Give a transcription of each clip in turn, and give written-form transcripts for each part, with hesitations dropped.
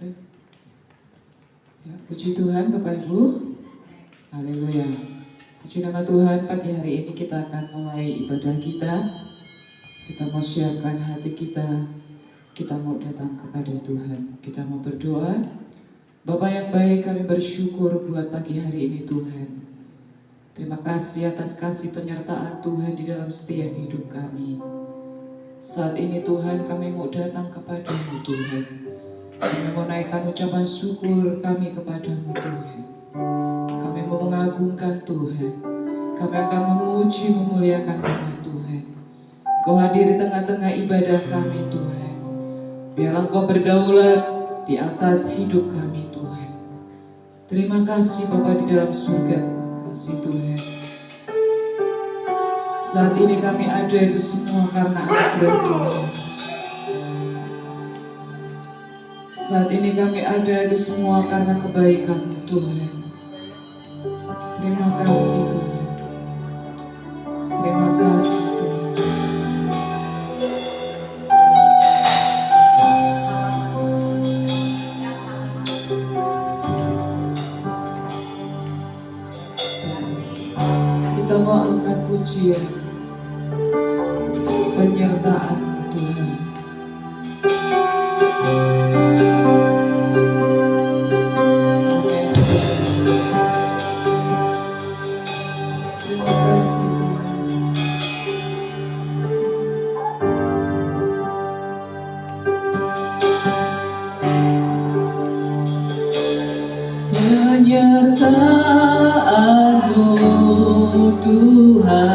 Ya, puji Tuhan Bapak Ibu. Haleluya. Puji nama Tuhan, pagi hari ini kita akan mulai ibadah kita. Kita mau siapkan hati kita. Kita mau datang kepada Tuhan. Kita mau berdoa. Bapa yang baik, kami bersyukur buat pagi hari ini Tuhan. Terima kasih atas kasih penyertaan Tuhan di dalam setiap hidup kami. Saat ini Tuhan, kami mau datang kepadamu Tuhan. Kami mau naikkan ucapan syukur kami kepadamu Tuhan. Kami mau mengagungkan Tuhan. Kami akan memuji, memuliakan nama Tuhan. Kau hadir di tengah-tengah ibadah kami Tuhan. Biarlah Kau berdaulat di atas hidup kami Tuhan. Terima kasih Bapa di dalam surga. Kasih Tuhan. Saat ini kami ada itu semua karena anugerah Tuhan. Saat ini kami ada itu semua karena kebaikan-Mu Tuhan. Terima kasih Tuhan. Terima kasih Tuhan. Kita mau angkat pujian penyertaan-Mu Tuhan. Penyertaan-Mu Tuhan,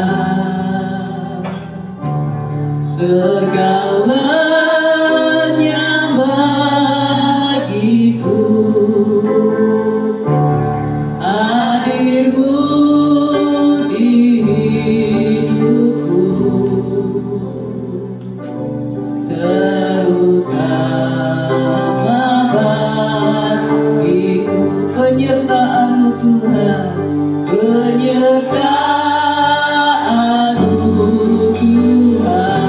segalanya bagiku. Hadir-Mu di hidupku, terutama bagiku. Penyertaan-Mu Tuhan, penyertaan-Mu Tuhan,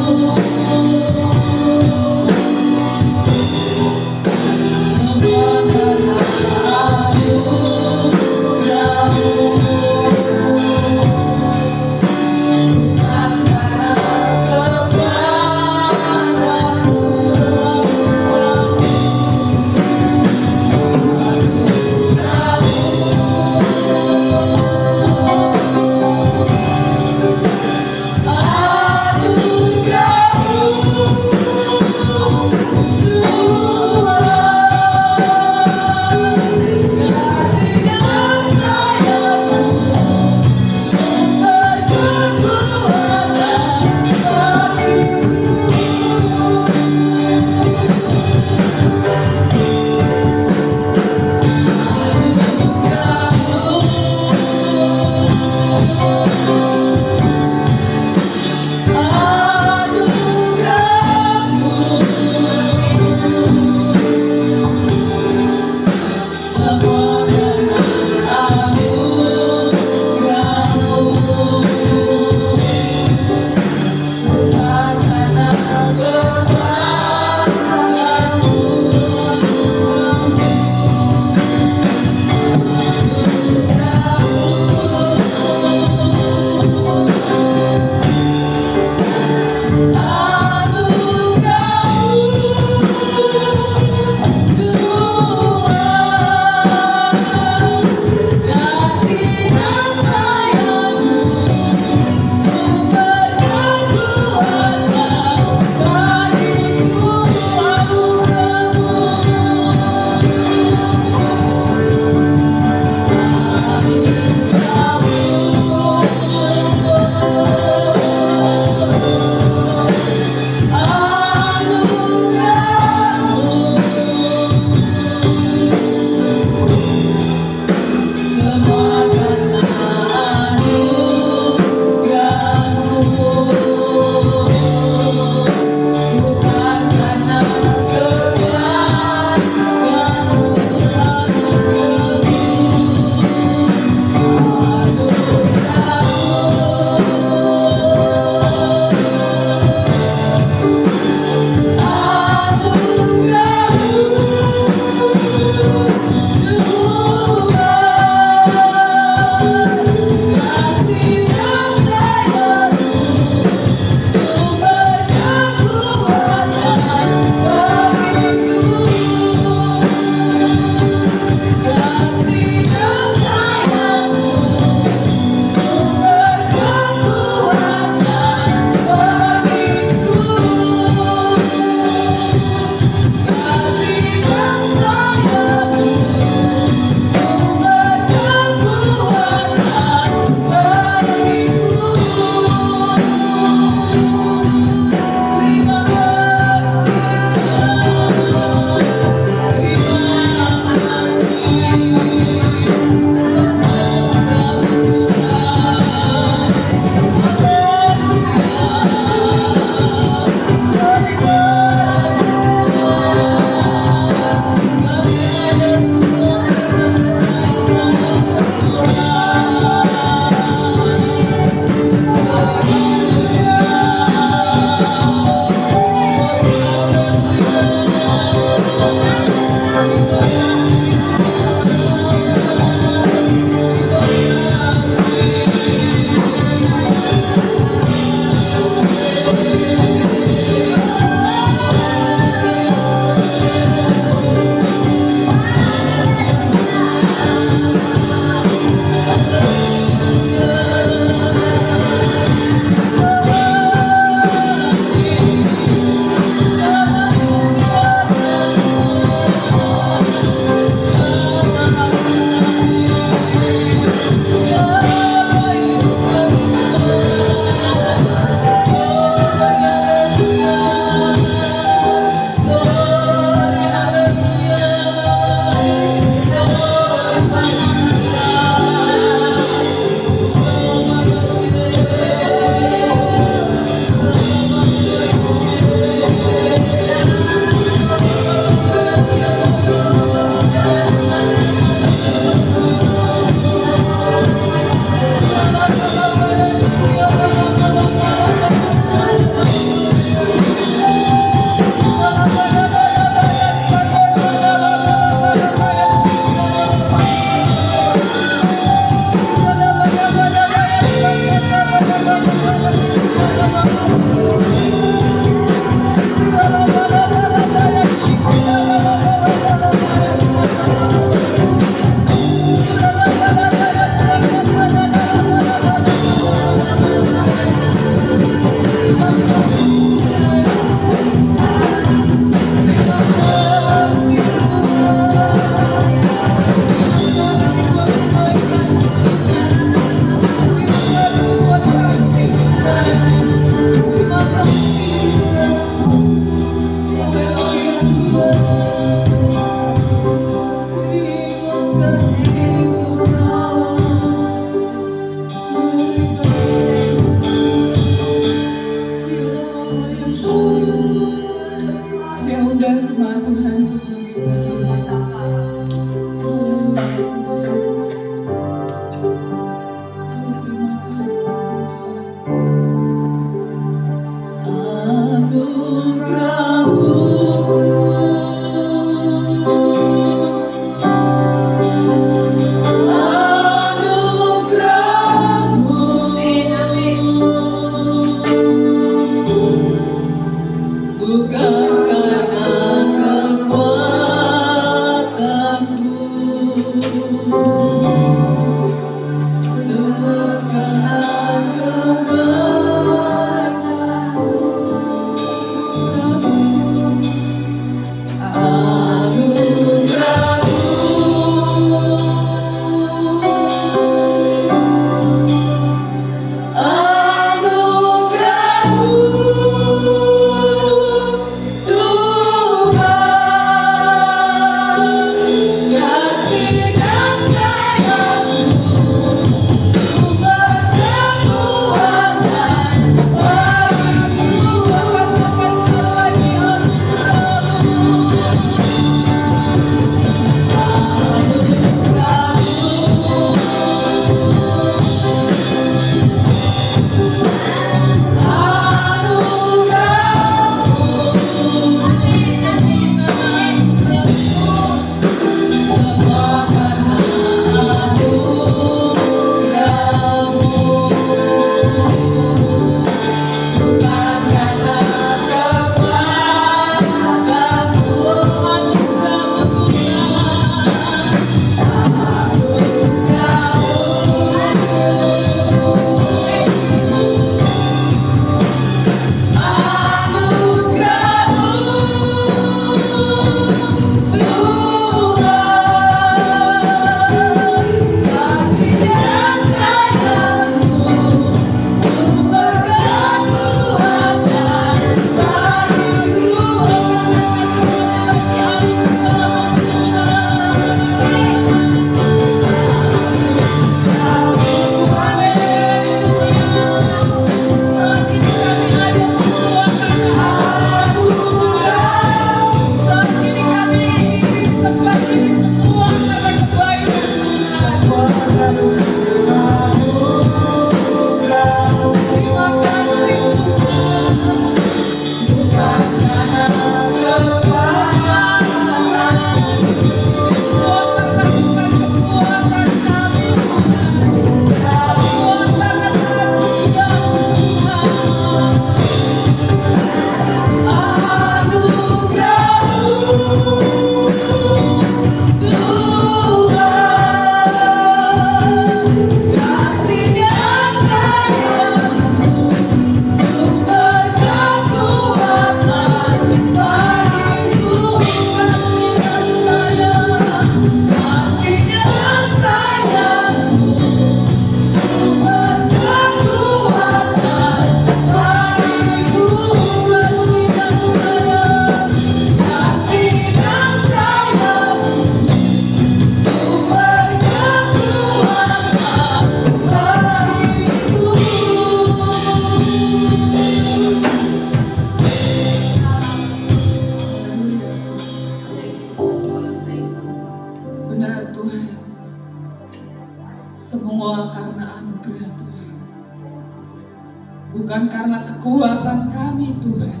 bukan karena kekuatan kami Tuhan.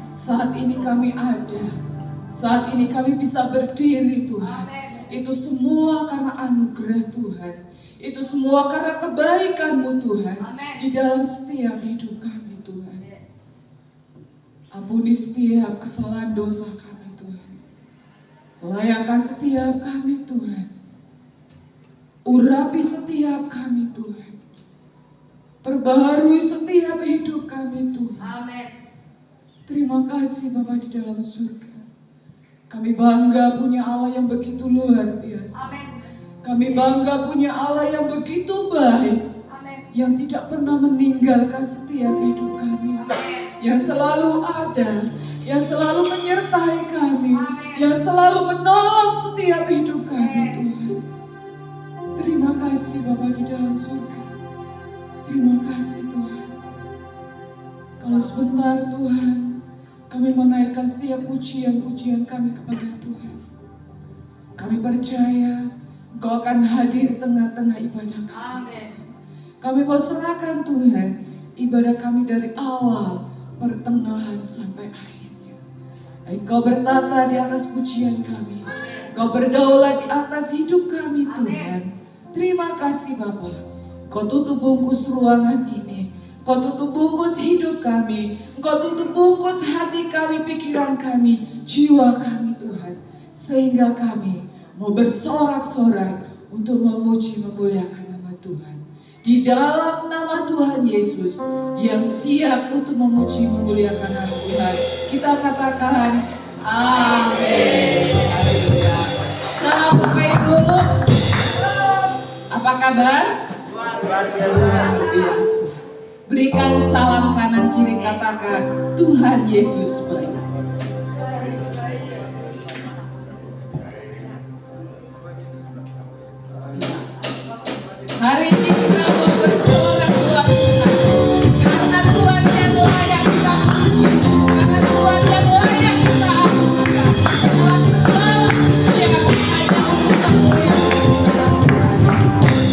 Saat ini kami ada, saat ini kami bisa berdiri Tuhan. Itu semua karena anugerah Tuhan. Itu semua karena kebaikan-Mu Tuhan di dalam setiap hidup kami Tuhan. Ampuni setiap kesalahan dosa kami Tuhan. Layakkan setiap kami Tuhan. Urapi setiap kami Tuhan. Perbaharui setiap hidup kami Tuhan. Terima kasih Bapa di dalam surga. Kami bangga punya Allah yang begitu luar biasa. Kami bangga punya Allah yang begitu baik. Yang tidak pernah meninggalkan setiap hidup kami. Yang selalu ada. Yang selalu menyertai kami. Yang selalu menolong setiap hidup kami Tuhan. Terima kasih Bapa di dalam surga. Terima kasih Tuhan. Kalau sebentar Tuhan, kami menaikkan setiap pujian-pujian kami kepada Tuhan. Kami percaya Engkau akan hadir di tengah-tengah ibadah kami. Kami mau serahkan Tuhan ibadah kami dari awal, pertengahan sampai akhirnya. Engkau bertata di atas pujian kami. Engkau berdaulat di atas hidup kami Tuhan. Terima kasih Bapa. Kau tutup bungkus ruangan ini. Kau tutup bungkus hidup kami. Kau tutup bungkus hati kami, pikiran kami, jiwa kami Tuhan. Sehingga kami mau bersorak-sorak untuk memuji memuliakan nama Tuhan. Di dalam nama Tuhan Yesus yang siap untuk memuji memuliakan nama Tuhan. Kita katakan amin. Haleluya. Salam Bapak Ibu. Apa kabar? Luar biasa. Berikan salam kanan kiri, katakan Tuhan Yesus baik. Hari ini kita mau bersorak buat Tuhan. Karena Tuhan yang layak kita puji. Karena Tuhan yang layak kita agunkan. Dalam segala pujian hanya untuk kemuliaan Tuhan. Sebab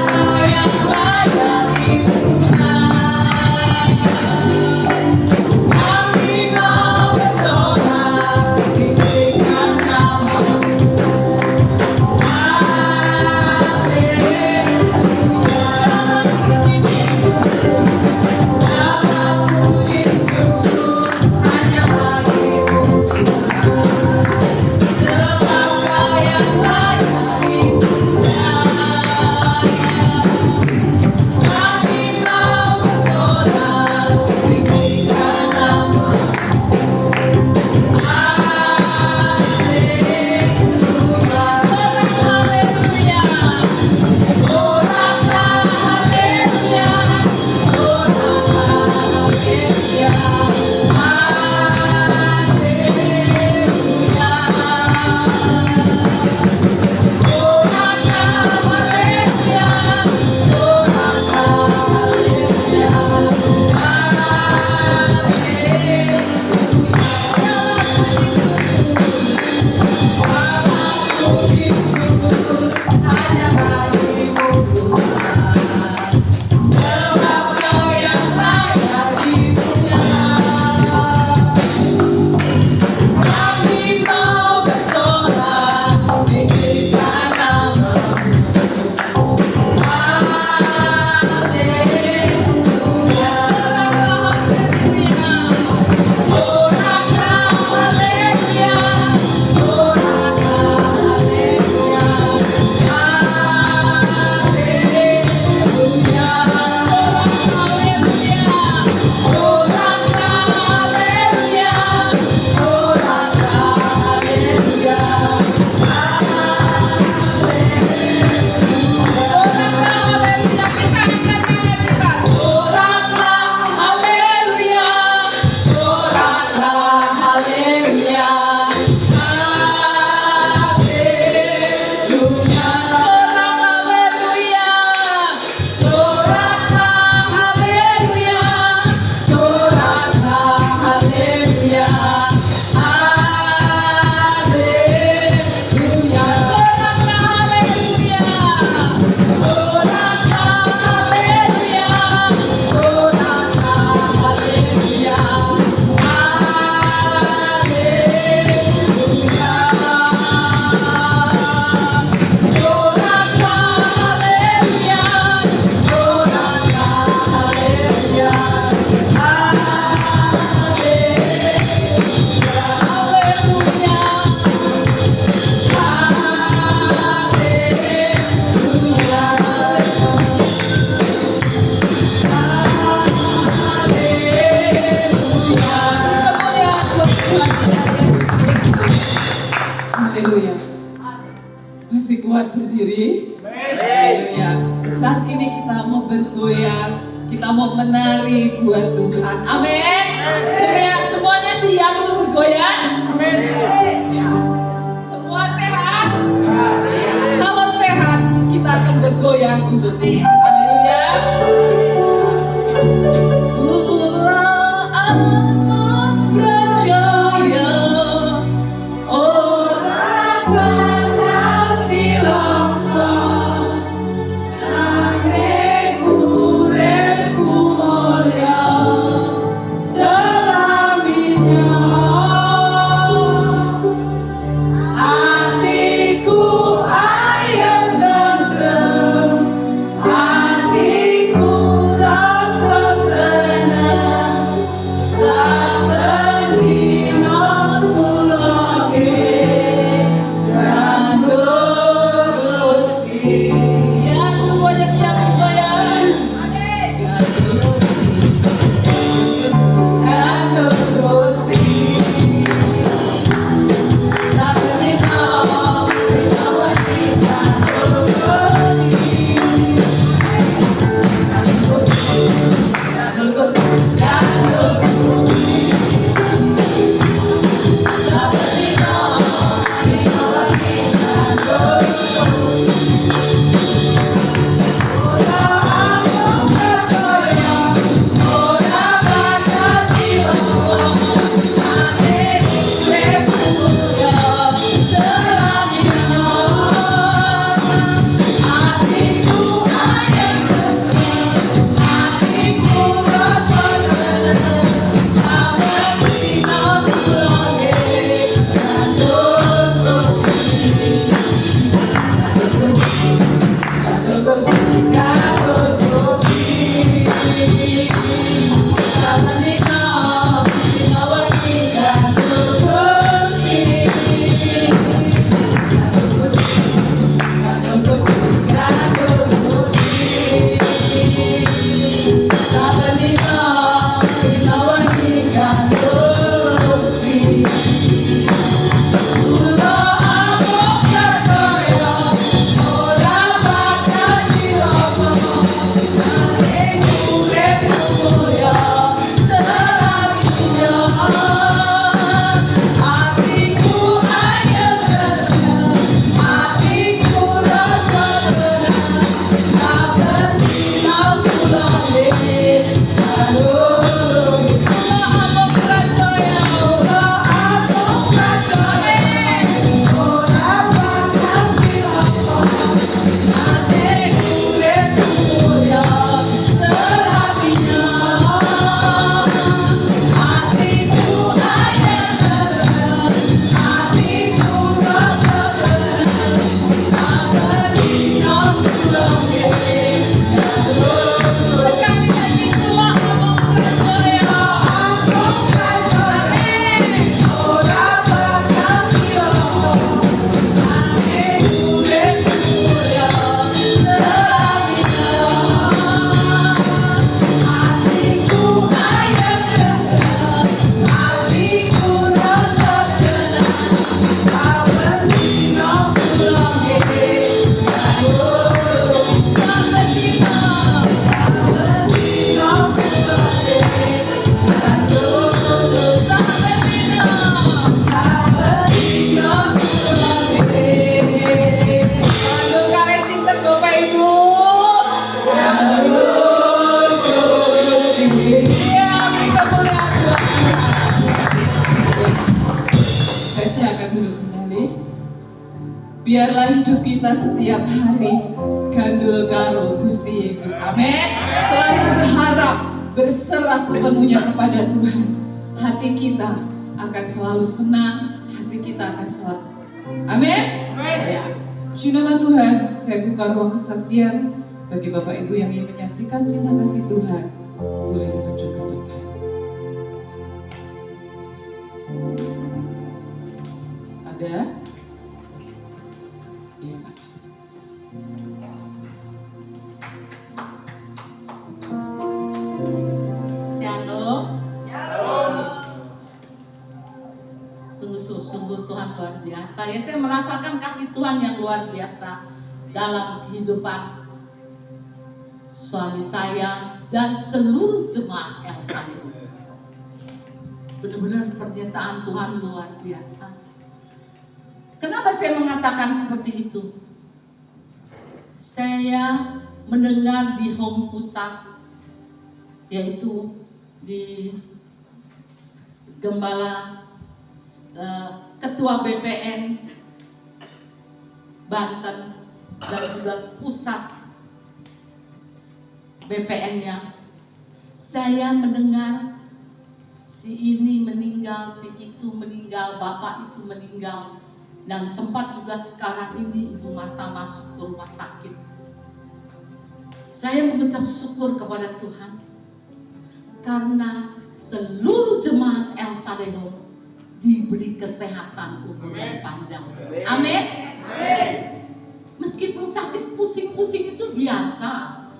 Kau yang layak dipuja. berdiri? Haleluya. Saat ini kita mau bergoyang, kita mau menari buat Tuhan. Amin. Semuanya siap untuk bergoyang? Amin. Ya. Semua sehat? Ya. Kalau sehat, kita akan bergoyang untuk Tuhan. Haleluya. Tuhan amat percaya orang bakal cilaka nanging uripku mulya selaminya. Hatiku ayem tentrem, hatiku rasa seneng, saben dina kulake kanggo Gusti. Ya, semuanya siap bergoyang. Kanggo Gusti, kanggo Gusti. Saben dina wani kanggo Gusti. Kanggo Gusti, kanggo Gusti. Saben dina wani kanggo Gusti. Biarlah hidup kita setiap hari gandul karo Gusti Yesus. Amin. Selalu berharap, berserah sepenuhnya kepada Tuhan. Hati kita akan selalu senang, hati kita akan selalu. Amin. Ya. Puji nama Tuhan. Saya buka ruang kesaksian bagi Bapak Ibu yang ingin menyaksikan cinta kasih Tuhan. Boleh maju ke depan. Ada? Iya, Pak. Shalom. Sungguh Tuhan luar biasa. Ya, saya merasakan kasih Tuhan yang luar biasa. dalam kehidupan suami saya dan seluruh jemaat El Shaddai. Benar-benar pernyataan Tuhan luar biasa. Kenapa saya mengatakan seperti itu? Saya mendengar di home pusat, yaitu di Gembala Ketua BPN Banten dan juga pusat BPN-nya. Saya mendengar si ini meninggal, si itu meninggal, bapak itu meninggal. Dan sempat juga sekarang ini Ibu Marta masuk ke rumah sakit. Saya mengucap syukur kepada Tuhan karena seluruh jemaat El Shaddai diberi kesehatan umur yang panjang. Amin. Meskipun sakit pusing-pusing itu biasa,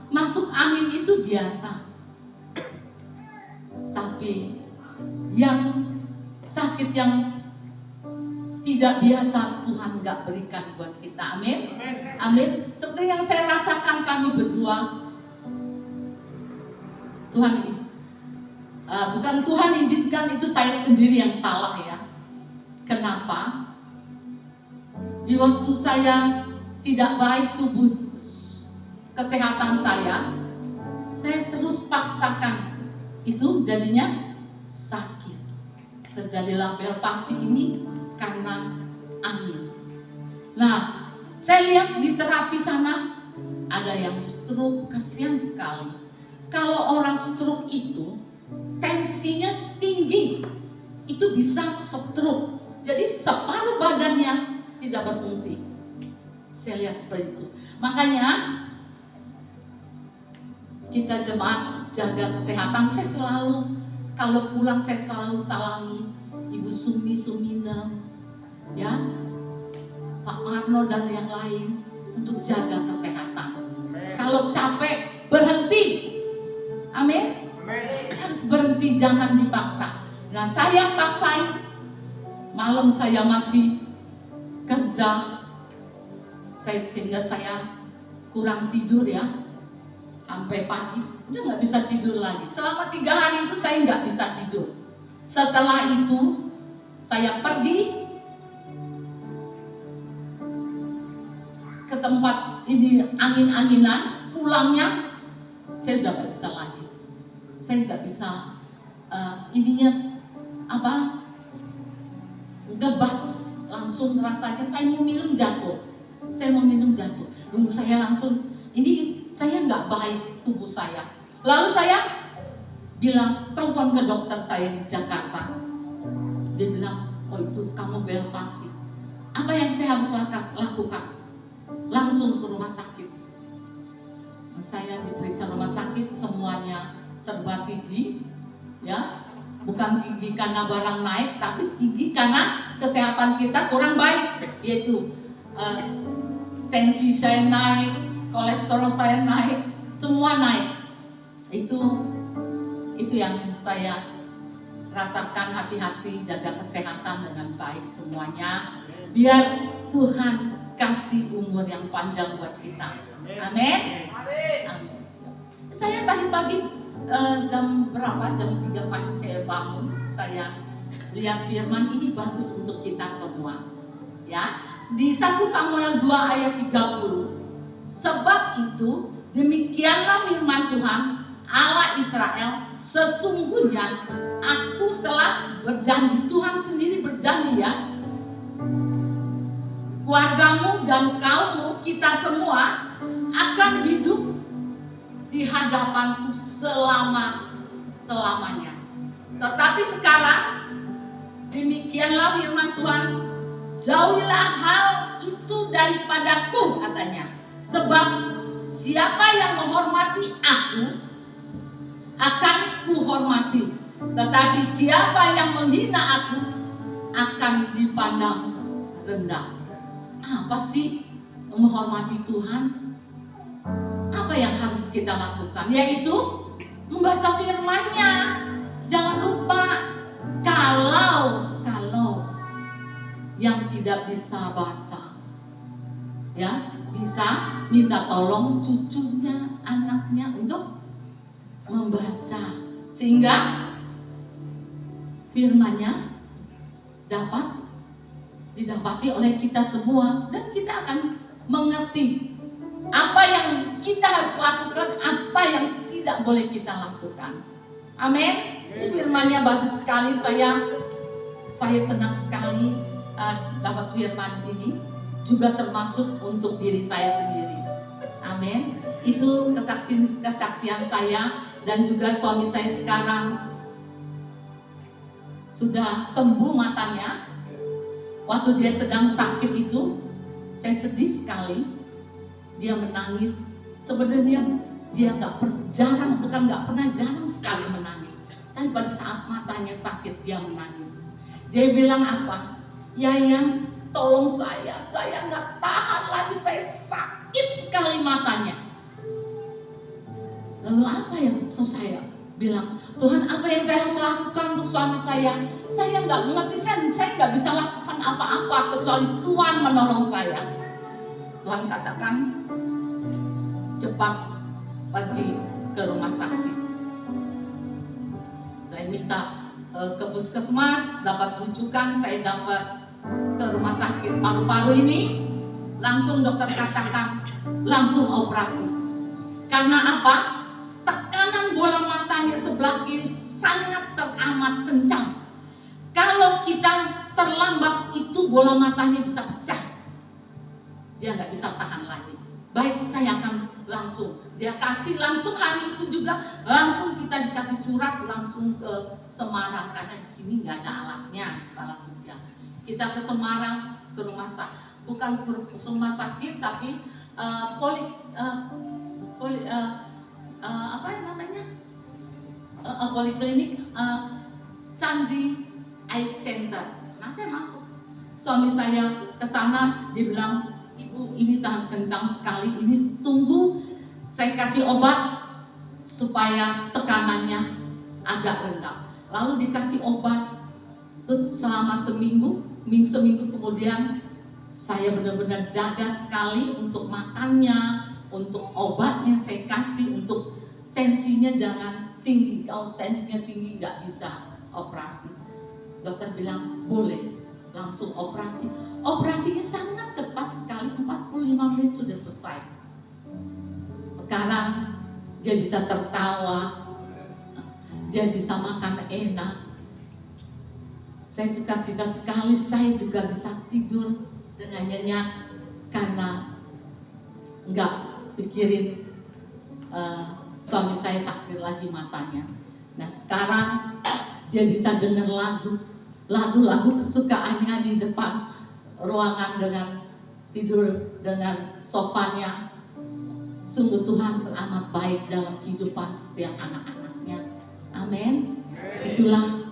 masuk angin itu biasa. Tapi yang sakit yang tidak biasa Tuhan nggak berikan buat kita. Amin. Amin. Seperti yang saya rasakan kami berdua, bukan Tuhan izinkan, itu saya sendiri yang salah ya. Kenapa? Di waktu saya tidak baik tubuh kesehatan saya terus paksakan, itu jadinya sakit. Terjadilah palpasi ini karena angin. Nah, saya lihat di terapi sana ada yang stroke, kasihan sekali. Kalau orang stroke itu tensinya tinggi, itu bisa stroke. Jadi separuh badannya tidak berfungsi. Saya lihat seperti itu. Makanya kita jemaat jaga kesehatan. Saya selalu kalau pulang saya selalu salami Ibu Sumina, ya, Pak Marno dan yang lain untuk jaga kesehatan. Kalau capek berhenti. Amin. Harus berhenti, jangan dipaksa. Nah, saya paksain. Malam saya masih kerja, sehingga saya kurang tidur ya, sampai pagi udah nggak bisa tidur lagi. Selama 3 hari itu saya nggak bisa tidur. Setelah itu saya pergi ke tempat ini angin-anginan, pulangnya saya udah nggak bisa lagi. Saya nggak bisa ngebas, langsung rasanya saya mau minum jatuh. Lalu saya langsung, ini saya nggak baik tubuh saya. Lalu saya bilang, telepon ke dokter saya di Jakarta. Dia bilang, oh itu kamu palpasi. Apa yang saya harus lakukan? Langsung ke rumah sakit. Saya diperiksa rumah sakit, semuanya serba tinggi, ya. Bukan tinggi karena barang naik, tapi tinggi karena kesehatan kita kurang baik, yaitu tensi saya naik, kolesterol saya naik, semua naik. Itu yang saya rasakan. Hati-hati, jaga kesehatan dengan baik semuanya, biar Tuhan kasih umur yang panjang buat kita. Amin. Amin. Saya tadi pagi jam 3 pagi saya bangun, saya lihat firman ini bagus untuk kita semua. Ya, di 1 Samuel 2 ayat 30. Sebab itu demikianlah firman Tuhan Allah Israel, sesungguhnya aku telah berjanji, Tuhan sendiri berjanji ya, keluargamu dan kaummu, kita semua akan hidup di hadapanku selama-selamanya. Tetapi sekarang demikianlah firman Tuhan, jauhilah hal itu daripadaku, katanya. Sebab siapa yang menghormati aku akan kuhormati, tetapi siapa yang menghina aku akan dipandang rendah. Apa sih menghormati Tuhan? Apa yang harus kita lakukan? Yaitu membaca firman-Nya. Jangan lupa, kalau yang tidak bisa baca, ya, bisa minta tolong cucunya, anaknya untuk membaca, sehingga firman-Nya dapat didapati oleh kita semua, dan kita akan mengerti apa yang kita harus lakukan, apa yang tidak boleh kita lakukan. Amin. Firman-Nya bagus sekali, saya senang sekali dapat firman ini, juga termasuk untuk diri saya sendiri. Amin. Itu kesaksian saya, dan juga suami saya sekarang sudah sembuh matanya. Waktu dia sedang sakit itu, saya sedih sekali. Dia menangis. Sebenarnya dia jarang sekali menangis. Tapi pada saat matanya sakit, dia menangis. Dia bilang apa? Yayan, tolong saya nggak tahan lagi, saya sakit sekali matanya. Lalu apa yang saya bilang, Tuhan, apa yang saya harus lakukan untuk suami saya? Saya nggak mengerti, saya nggak bisa lakukan apa-apa kecuali Tuhan menolong saya. Tuhan katakan, cepat pergi ke rumah sakit. Saya minta ke puskesmas, dapat rujukan, saya dapat ke rumah sakit paru-paru ini. Langsung dokter katakan, langsung operasi. Karena apa? Tekanan bola matanya sebelah kiri sangat teramat kencang. Kalau kita terlambat, itu bola matanya bisa pecah. Dia nggak bisa tahan lagi. Baik, saya akan langsung. Dia kasih langsung hari itu juga, langsung kita dikasih surat langsung ke Semarang, karena di sini nggak ada alatnya, salah tiga. Kita ke Semarang, ke rumah sakit, bukan ke rumah sakit, tapi poliklinik Candi Eye Center. Nah, saya masuk. Suami saya ke sana, dia bilang, Ibu, ini sangat kencang sekali. Ini tunggu saya kasih obat supaya tekanannya agak rendah. Lalu dikasih obat. Terus selama seminggu kemudian saya benar-benar jaga sekali untuk makannya, untuk obatnya saya kasih, untuk tensinya jangan tinggi. Kalau tensinya tinggi nggak bisa operasi. Dokter bilang boleh, langsung operasi. Operasinya sangat cepat sekali, 45 menit sudah selesai. Sekarang dia bisa tertawa, dia bisa makan enak. Saya suka cita sekali, saya juga bisa tidur dengan nyenyak karena nggak pikirin suami saya sakit lagi matanya. Nah, sekarang dia bisa dengar lagu kesukaannya di depan ruangan dengan tidur dengan sofanya. Sungguh Tuhan teramat baik dalam kehidupan setiap anak-anaknya. Amin. Itulah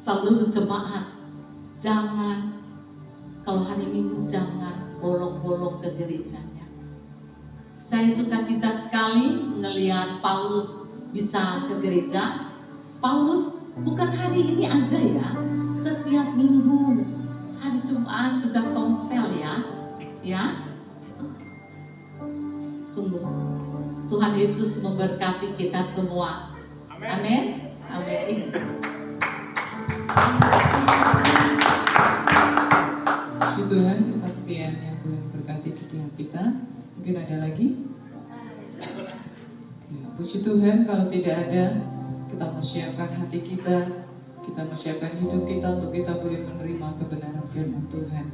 seluruh jemaat, jangan, kalau hari Minggu jangan bolong-bolong ke gerejanya. Saya suka cita sekali melihat Paulus bisa ke gereja. Paulus bukan hari ini aja ya, setiap minggu, hari Jumat juga komsel ya. Sungguh Tuhan Yesus memberkati kita semua. Amin. Amin. Puji Tuhan, kesaksian yang Tuhan berkati setiap kita. Mungkin ada lagi? Ya, puji Tuhan, kalau tidak ada, kita mau siapkan hati kita mau siapkan hidup kita untuk kita boleh menerima kebenaran firman Tuhan.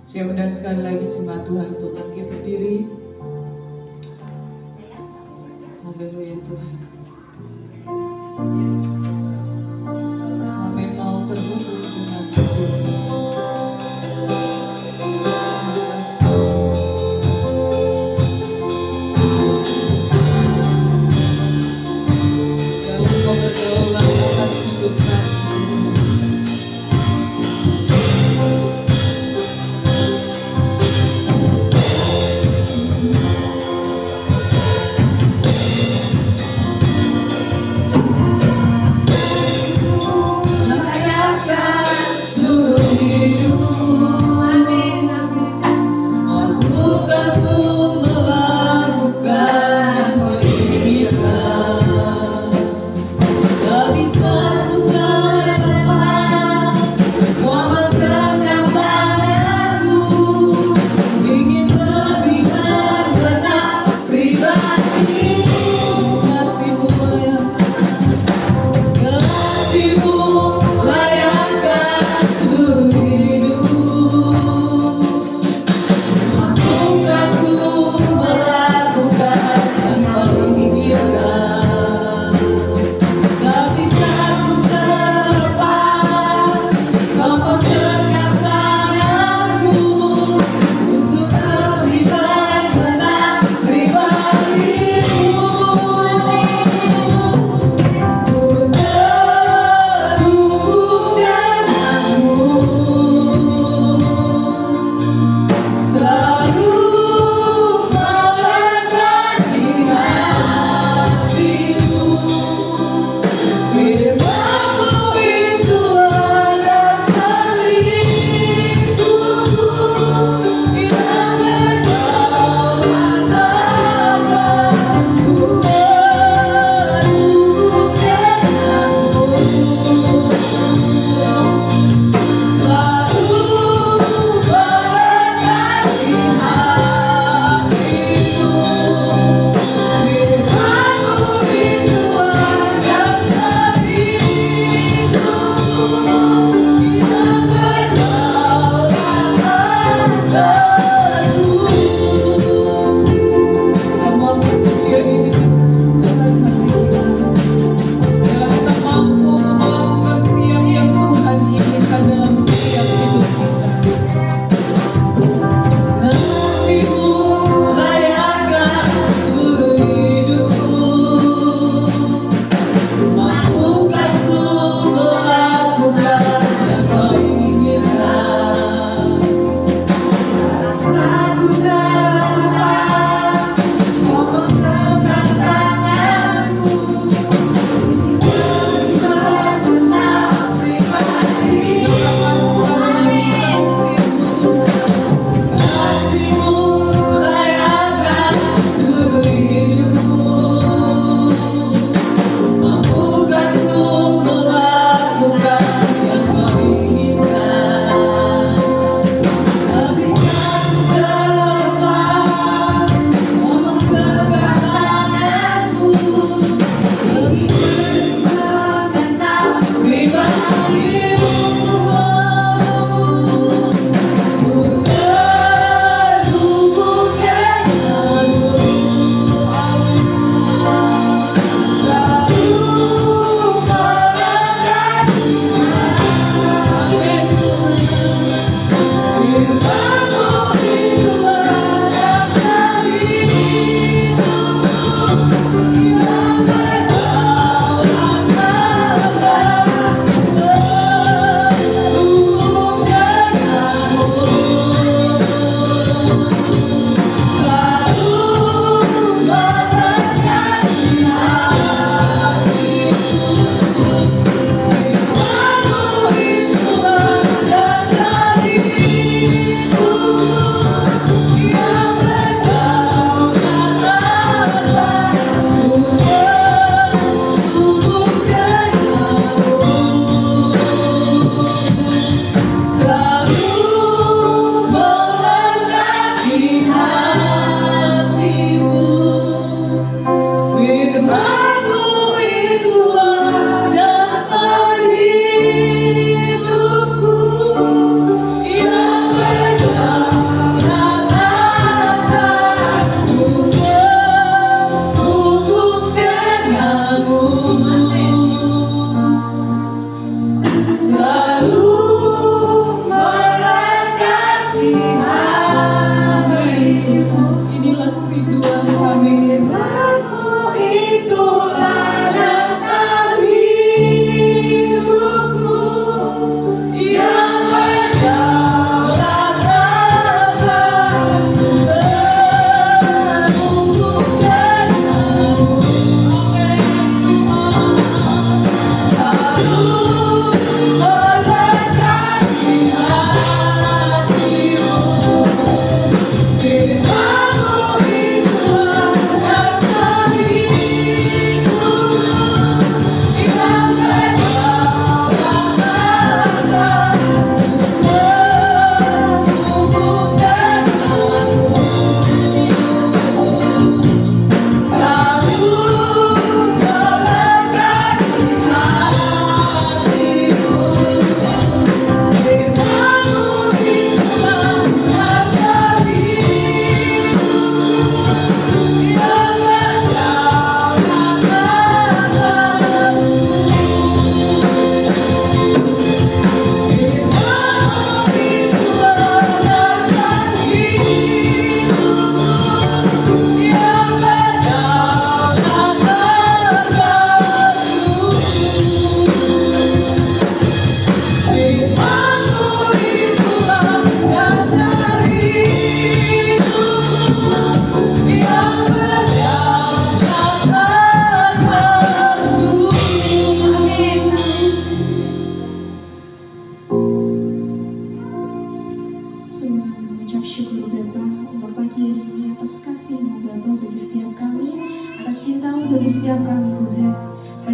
Saya undang sekali lagi jemaat Tuhan untuk bangkit berdiri. Haleluya Tuhan. Kami mau terhubung dengan Tuhan.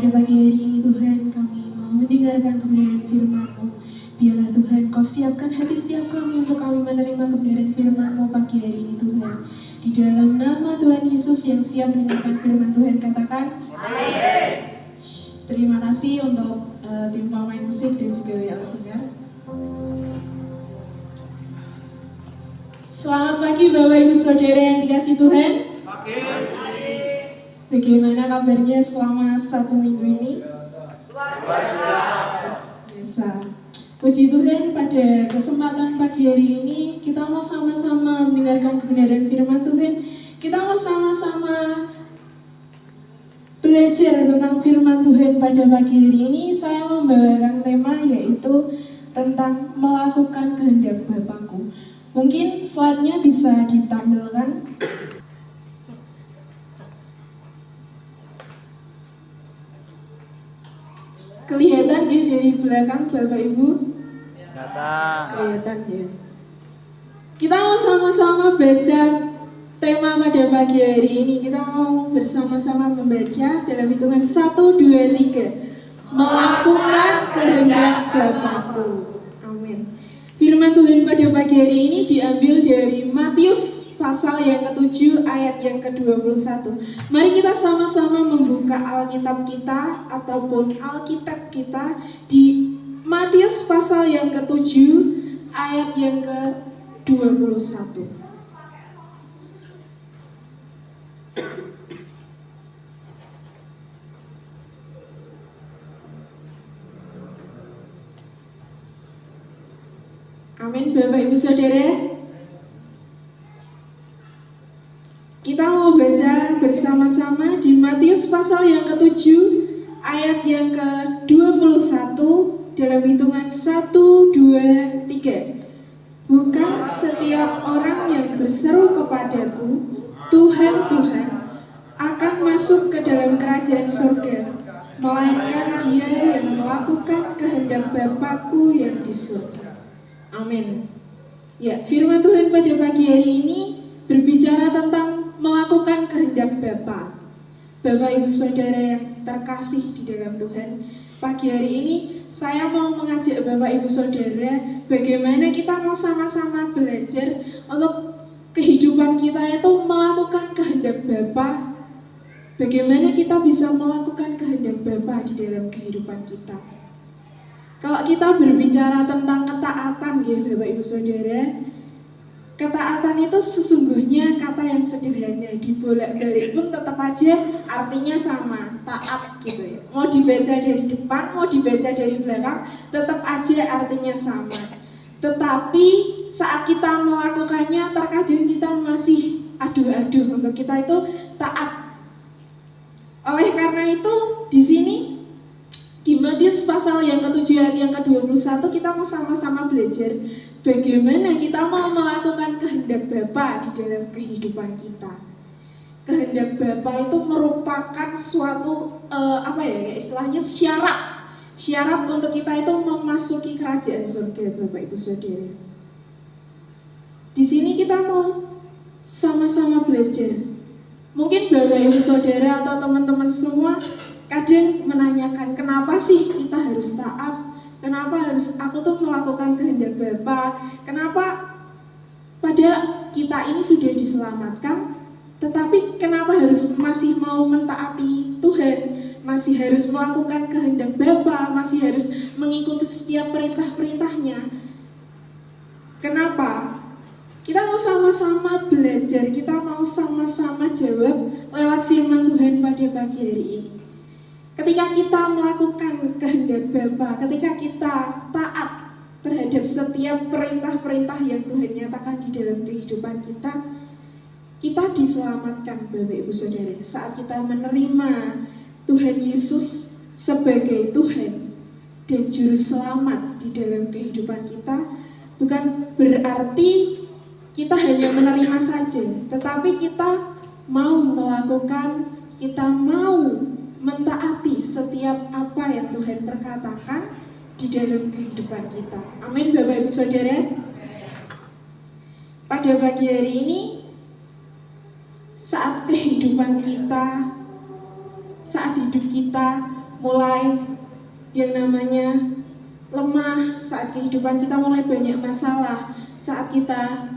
pagi hari ini Tuhan, kami mau mendengarkan kebenaran firman-Mu. Biarlah Tuhan Kau siapkan hati setiap kami untuk kami menerima kebenaran firman-Mu pagi hari ini Tuhan. Di dalam nama Tuhan Yesus yang siap mendengarkan firman Tuhan, katakan amin. Terima kasih untuk tim pemain musik dan juga WL Singer. Selamat pagi Bapak Ibu Saudara yang dikasihi Tuhan. Bagaimana kabarnya selama 1 minggu ini? Biasa. Puji Tuhan, pada kesempatan pagi hari ini kita mau sama-sama mendengarkan kebenaran firman Tuhan. Kita mau sama-sama belajar tentang firman Tuhan pada pagi hari ini. Saya membawakan tema yaitu tentang melakukan kehendak Bapakku. Mungkin slide-nya bisa ditampilkan. Kelihatan ya dari belakang Bapak Ibu? Kelihatan ya. Kita mau sama-sama baca tema pada pagi hari ini. Kita mau bersama-sama membaca dalam hitungan 1, 2, 3. Melakukan kehendak Bapakku. Amin. Firman Tuhan pada pagi hari ini diambil dari Matius pasal yang ke-7 ayat yang ke-21. Mari kita sama-sama membuka Alkitab kita ataupun Alkitab kita di Matius pasal yang ke-7 ayat yang ke-21. Amin, Bapak Ibu Saudara. Kita mau baca bersama-sama di Matius pasal yang ke-7 ayat yang ke-21 dalam hitungan 1, 2, 3. Bukan setiap orang yang berseru kepadaku, Tuhan, Tuhan, akan masuk ke dalam kerajaan surga, melainkan dia yang melakukan kehendak Bapakku yang di surga. Amin. Ya, firman Tuhan pada pagi hari ini berbicara tentang melakukan kehendak Bapa. Bapak Ibu Saudara yang terkasih di dalam Tuhan, pagi hari ini saya mau mengajak Bapak Ibu Saudara bagaimana kita mau sama-sama belajar untuk kehidupan kita itu melakukan kehendak Bapa. Bagaimana kita bisa melakukan kehendak Bapa di dalam kehidupan kita. Kalau kita berbicara tentang ketaatan ya Bapak Ibu Saudara, ketaatan itu sesungguhnya kata yang sederhana, dibolak-balik pun tetap aja artinya sama, taat gitu ya. Mau dibaca dari depan, mau dibaca dari belakang, tetap aja artinya sama. Tetapi saat kita melakukannya, terkadang kita masih aduh-aduh untuk kita itu taat. Oleh karena itu, di sini di Matius pasal yang ke-7 ayat yang ke-21 kita mau sama-sama belajar bagaimana kita mau melakukan kehendak Bapa di dalam kehidupan kita. Kehendak Bapa itu merupakan suatu istilahnya syarat untuk kita itu memasuki kerajaan surga, Bapak Ibu Saudara. Di sini kita mau sama-sama belajar. Mungkin Bapak Ibu Saudara atau teman-teman semua kadang menanyakan, kenapa sih kita harus taat? Kenapa harus aku tuh melakukan kehendak Bapa? Kenapa padahal kita ini sudah diselamatkan, tetapi kenapa harus masih mau mentaati Tuhan? Masih harus melakukan kehendak Bapa, masih harus mengikuti setiap perintah-perintahnya. Kenapa? Kita mau sama-sama belajar, kita mau sama-sama jawab lewat firman Tuhan pada pagi hari ini. Ketika kita melakukan kehendak Bapa, ketika kita taat terhadap setiap perintah-perintah yang Tuhan nyatakan di dalam kehidupan kita diselamatkan, Bapak Ibu Saudara. Saat kita menerima Tuhan Yesus sebagai Tuhan dan Juru Selamat di dalam kehidupan kita, bukan berarti kita hanya menerima saja, tetapi kita mau melakukan, kita mau mentaati setiap apa yang Tuhan perkatakan di dalam kehidupan kita. Amin, Bapak Ibu Saudara. Pada pagi hari ini, saat kehidupan kita, saat hidup kita mulai yang namanya lemah, saat kehidupan kita mulai banyak masalah, saat kita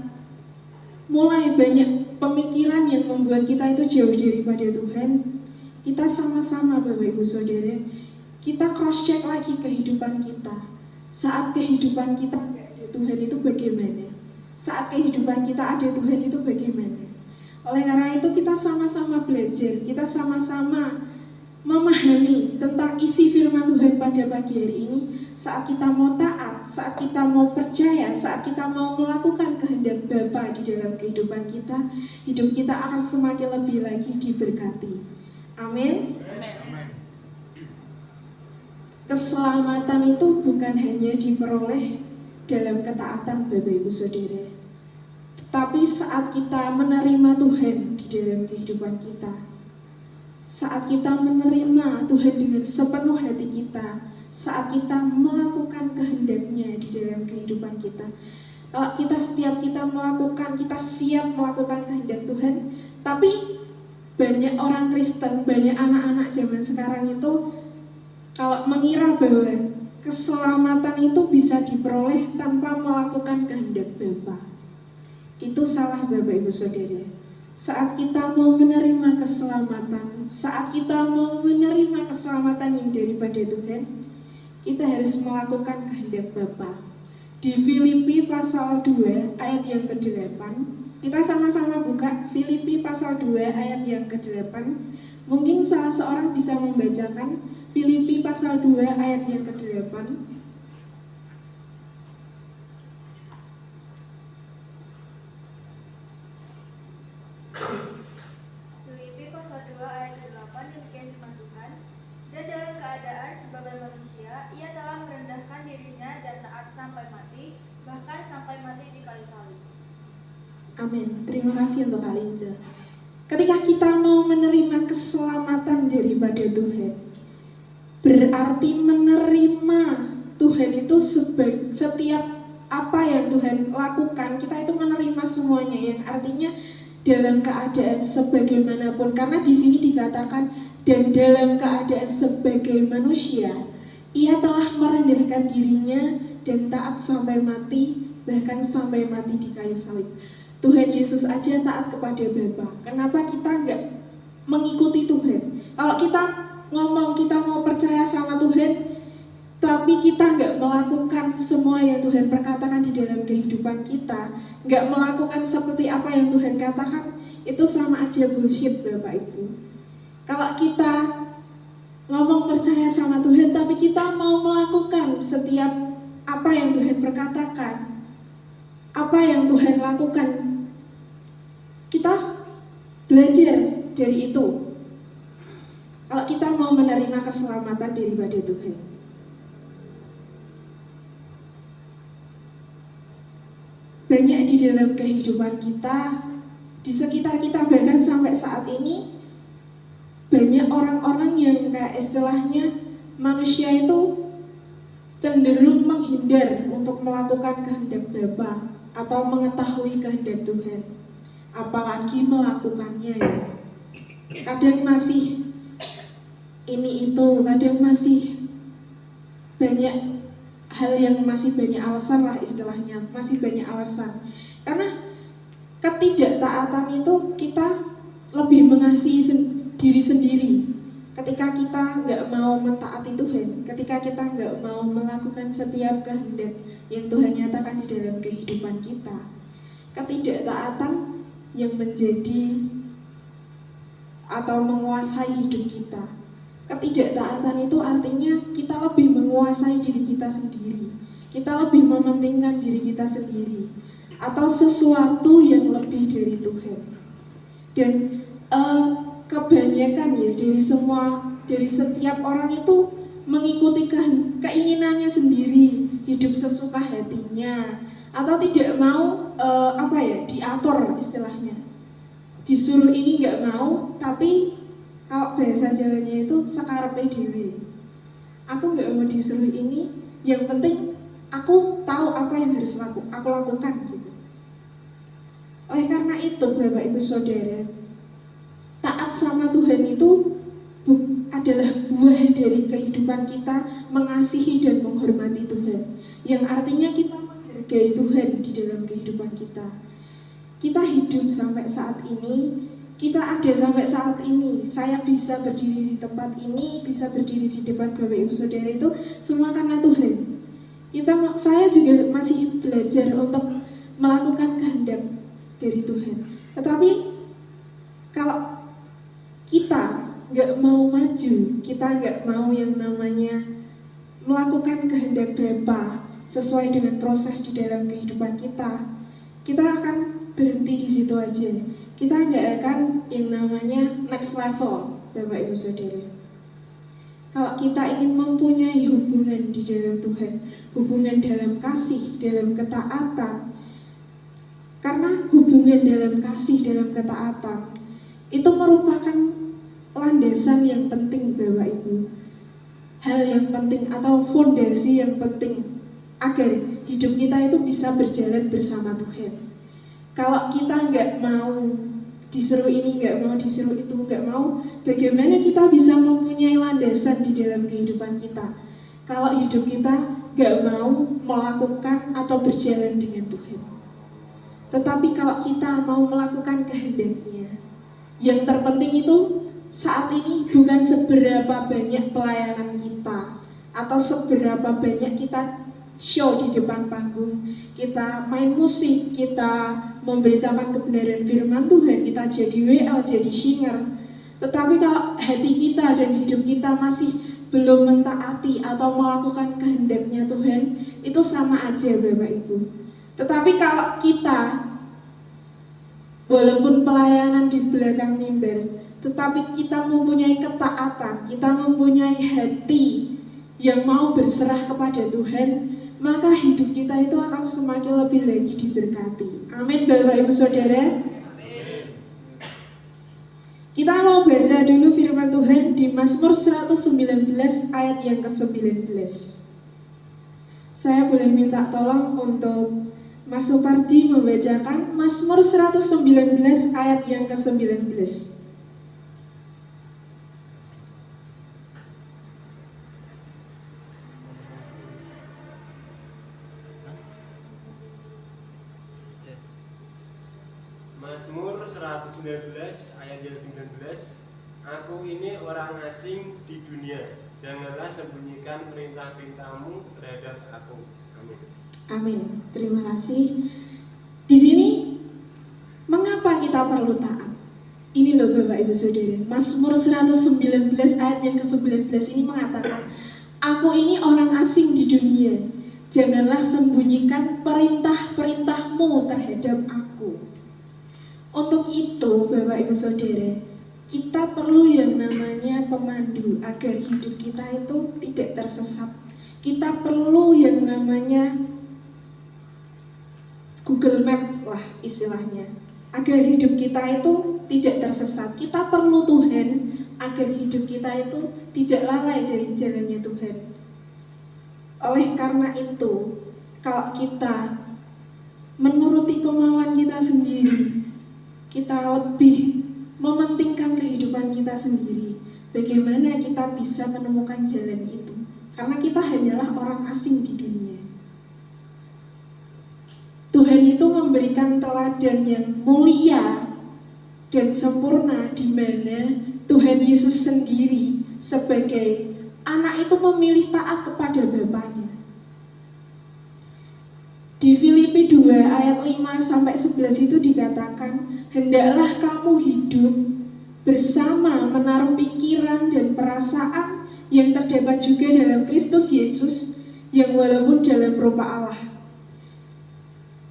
mulai banyak pemikiran yang membuat kita itu jauh daripada Tuhan, kita sama-sama Bapak Ibu Saudara, kita cross check lagi kehidupan kita. Saat kehidupan kita tidak ada Tuhan itu bagaimana? Saat kehidupan kita ada Tuhan itu bagaimana? Oleh karena itu kita sama-sama belajar, kita sama-sama memahami tentang isi firman Tuhan pada pagi hari ini. Saat kita mau taat, saat kita mau percaya, saat kita mau melakukan kehendak Bapa di dalam kehidupan kita, hidup kita akan semakin lebih lagi diberkati. Amin. Keselamatan itu bukan hanya diperoleh dalam ketaatan Bapak Ibu Saudara, tapi saat kita menerima Tuhan di dalam kehidupan kita, saat kita menerima Tuhan dengan sepenuh hati kita, saat kita melakukan kehendak-Nya di dalam kehidupan kita. Kalau setiap kita melakukan, kita siap melakukan kehendak Tuhan. Tapi banyak orang Kristen, banyak anak-anak zaman sekarang itu kalau mengira bahwa keselamatan itu bisa diperoleh tanpa melakukan kehendak Bapa. Itu salah Bapak Ibu Saudara. Saat kita mau menerima keselamatan, saat kita mau menerima keselamatan yang daripada Tuhan, kita harus melakukan kehendak Bapa. Di Filipi pasal 2 ayat yang ke-8, kita sama-sama buka Filipi pasal 2 ayat yang ke-8. Mungkin salah seorang bisa membacakan Filipi pasal 2 ayat yang ke-8. Filipi pasal 2 ayat 8, demikian firman Tuhan. Dan dalam keadaan sebagai manusia, ia telah merendahkan dirinya dan taat sampai mati, bahkan sampai mati di kayu salib. Amin. Terima kasih untuk Alinza. Ketika kita mau menerima keselamatan daripada Tuhan, berarti menerima Tuhan itu setiap apa yang Tuhan lakukan, kita itu menerima semuanya, yang artinya dalam keadaan sebagaimanapun, karena di sini dikatakan dan dalam keadaan sebagai manusia, ia telah merendahkan dirinya dan taat sampai mati, bahkan sampai mati di kayu salib. Tuhan Yesus aja taat kepada Bapa. Kenapa kita nggak mengikuti Tuhan? Kalau kita ngomong kita mau percaya sama Tuhan, tapi kita nggak melakukan semua yang Tuhan perkatakan di dalam kehidupan kita, nggak melakukan seperti apa yang Tuhan katakan, itu sama aja bullshit Bapak Ibu. Kalau kita ngomong percaya sama Tuhan, tapi kita mau melakukan setiap apa yang Tuhan perkatakan, apa yang Tuhan lakukan, kita belajar dari itu. Kalau kita mau menerima keselamatan daripada Tuhan. Banyak di dalam kehidupan kita, di sekitar kita, bahkan sampai saat ini, banyak orang-orang yang kayak istilahnya manusia itu cenderung menghindar untuk melakukan kehendak Bapa atau mengetahui kehendak Tuhan, apalagi melakukannya ya. Kadang masih ini itu, kadang masih banyak hal yang masih banyak alasan lah istilahnya, masih banyak alasan. Karena ketidaktaatan itu kita lebih mengasihi diri sendiri. Ketika kita nggak mau mentaati Tuhan, ketika kita nggak mau melakukan setiap kehendak yang Tuhan nyatakan di dalam kehidupan kita, ketidaktaatan yang menjadi atau menguasai hidup kita. Ketidaktaatan itu artinya kita lebih menguasai diri kita sendiri, kita lebih mementingkan diri kita sendiri, atau sesuatu yang lebih dari Tuhan. Dan kebanyakan ya dari setiap orang itu mengikuti keinginannya sendiri, hidup sesuka hatinya, atau tidak mau diatur istilahnya. Disuruh ini nggak mau, tapi kalau bahasa Jawanya itu sakarepe dhewe. Aku nggak mau disuruh ini, yang penting aku tahu apa yang harus aku lakukan gitu. Oleh karena itu Bapak Ibu Saudara, taat sama Tuhan itu adalah buah dari kehidupan kita mengasihi dan menghormati Tuhan, yang artinya kita menghargai Tuhan di dalam kehidupan kita. Kita hidup sampai saat ini, kita ada sampai saat ini, saya bisa berdiri di tempat ini, bisa berdiri di depan Bapak Ibu Saudara, itu semua karena Tuhan. Saya juga masih belajar untuk melakukan kehendak dari Tuhan. Tetapi kalau kita nggak mau maju, kita nggak mau yang namanya melakukan kehendak Bapa sesuai dengan proses di dalam kehidupan kita, kita akan berhenti di situ aja. Kita nggak akan yang namanya next level, Bapak Ibu Saudara. Kalau kita ingin mempunyai hubungan di dalam Tuhan, hubungan dalam kasih, dalam ketaatan, karena hubungan dalam kasih, dalam ketaatan itu merupakan landasan yang penting, Bapak Ibu. Hal yang penting atau fondasi yang penting agar hidup kita itu bisa berjalan bersama Tuhan. Kalau kita nggak mau disuruh ini, nggak mau disuruh itu, nggak mau, bagaimana kita bisa mempunyai landasan di dalam kehidupan kita? Kalau hidup kita nggak mau melakukan atau berjalan dengan Tuhan. Tetapi kalau kita mau melakukan kehendaknya, yang terpenting itu saat ini bukan seberapa banyak pelayanan kita atau seberapa banyak kita show di depan panggung, kita main musik, kita memberitakan kebenaran firman Tuhan, kita jadi WL, jadi singer. Tetapi kalau hati kita dan hidup kita masih belum mentaati atau melakukan kehendaknya Tuhan, itu sama aja, Bapak Ibu. Tetapi kalau kita walaupun pelayanan di belakang mimbar, tetapi kita mempunyai ketaatan, kita mempunyai hati yang mau berserah kepada Tuhan, maka hidup kita itu akan semakin lebih lagi diberkati. Amin, Bapak Ibu Saudara. Kita mau baca dulu firman Tuhan di Mazmur 119 ayat yang ke-19. Saya boleh minta tolong untuk Mas Supardi membacakan Mazmur 119 ayat yang ke-19. Mazmur 119 ayat yang 19. Aku ini orang asing di dunia, janganlah sembunyikan perintah-perintahmu terhadap aku. Amin. Amin. Terima kasih. Di sini mengapa kita perlu taat? Ini loh Bapak Ibu Saudara, Mazmur 119 ayat yang ke-19 ini mengatakan, aku ini orang asing di dunia, janganlah sembunyikan perintah-perintahmu terhadap aku. Untuk itu Bapak Ibu Saudara, kita perlu yang namanya pemandu agar hidup kita itu tidak tersesat. Kita perlu yang namanya Google Map lah istilahnya, agar hidup kita itu tidak tersesat. Kita perlu Tuhan agar hidup kita itu tidak lalai dari jalannya Tuhan. Oleh karena itu, kalau kita menuruti kemauan kita sendiri, kita lebih mementingkan kehidupan kita sendiri, bagaimana kita bisa menemukan jalan itu? Karena kita hanyalah orang asing di dunia. Tuhan itu memberikan teladan yang mulia dan sempurna, di mana Tuhan Yesus sendiri sebagai anak itu memilih taat kepada Bapaknya. Di Filipi 2 ayat 5-11 itu dikatakan, hendaklah kamu hidup bersama menaruh pikiran dan perasaan yang terdapat juga dalam Kristus Yesus, yang walaupun dalam rupa Allah,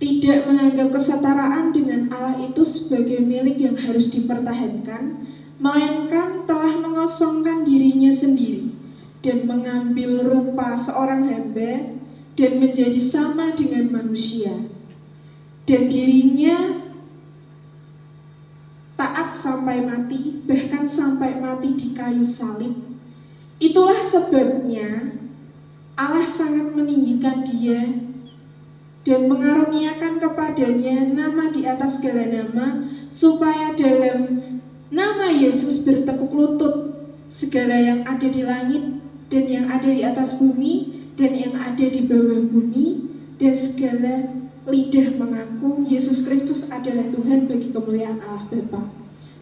tidak menganggap kesetaraan dengan Allah itu sebagai milik yang harus dipertahankan, melainkan telah mengosongkan dirinya sendiri dan mengambil rupa seorang hamba dan menjadi sama dengan manusia, dan dirinya taat sampai mati, bahkan sampai mati di kayu salib. Itulah sebabnya Allah sangat meninggikan dia dan mengaruniakan kepadanya nama di atas segala nama, supaya dalam nama Yesus bertekuk lutut segala yang ada di langit dan yang ada di atas bumi dan yang ada di bawah bumi, dan segala lidah mengaku Yesus Kristus adalah Tuhan bagi kemuliaan Allah Bapa.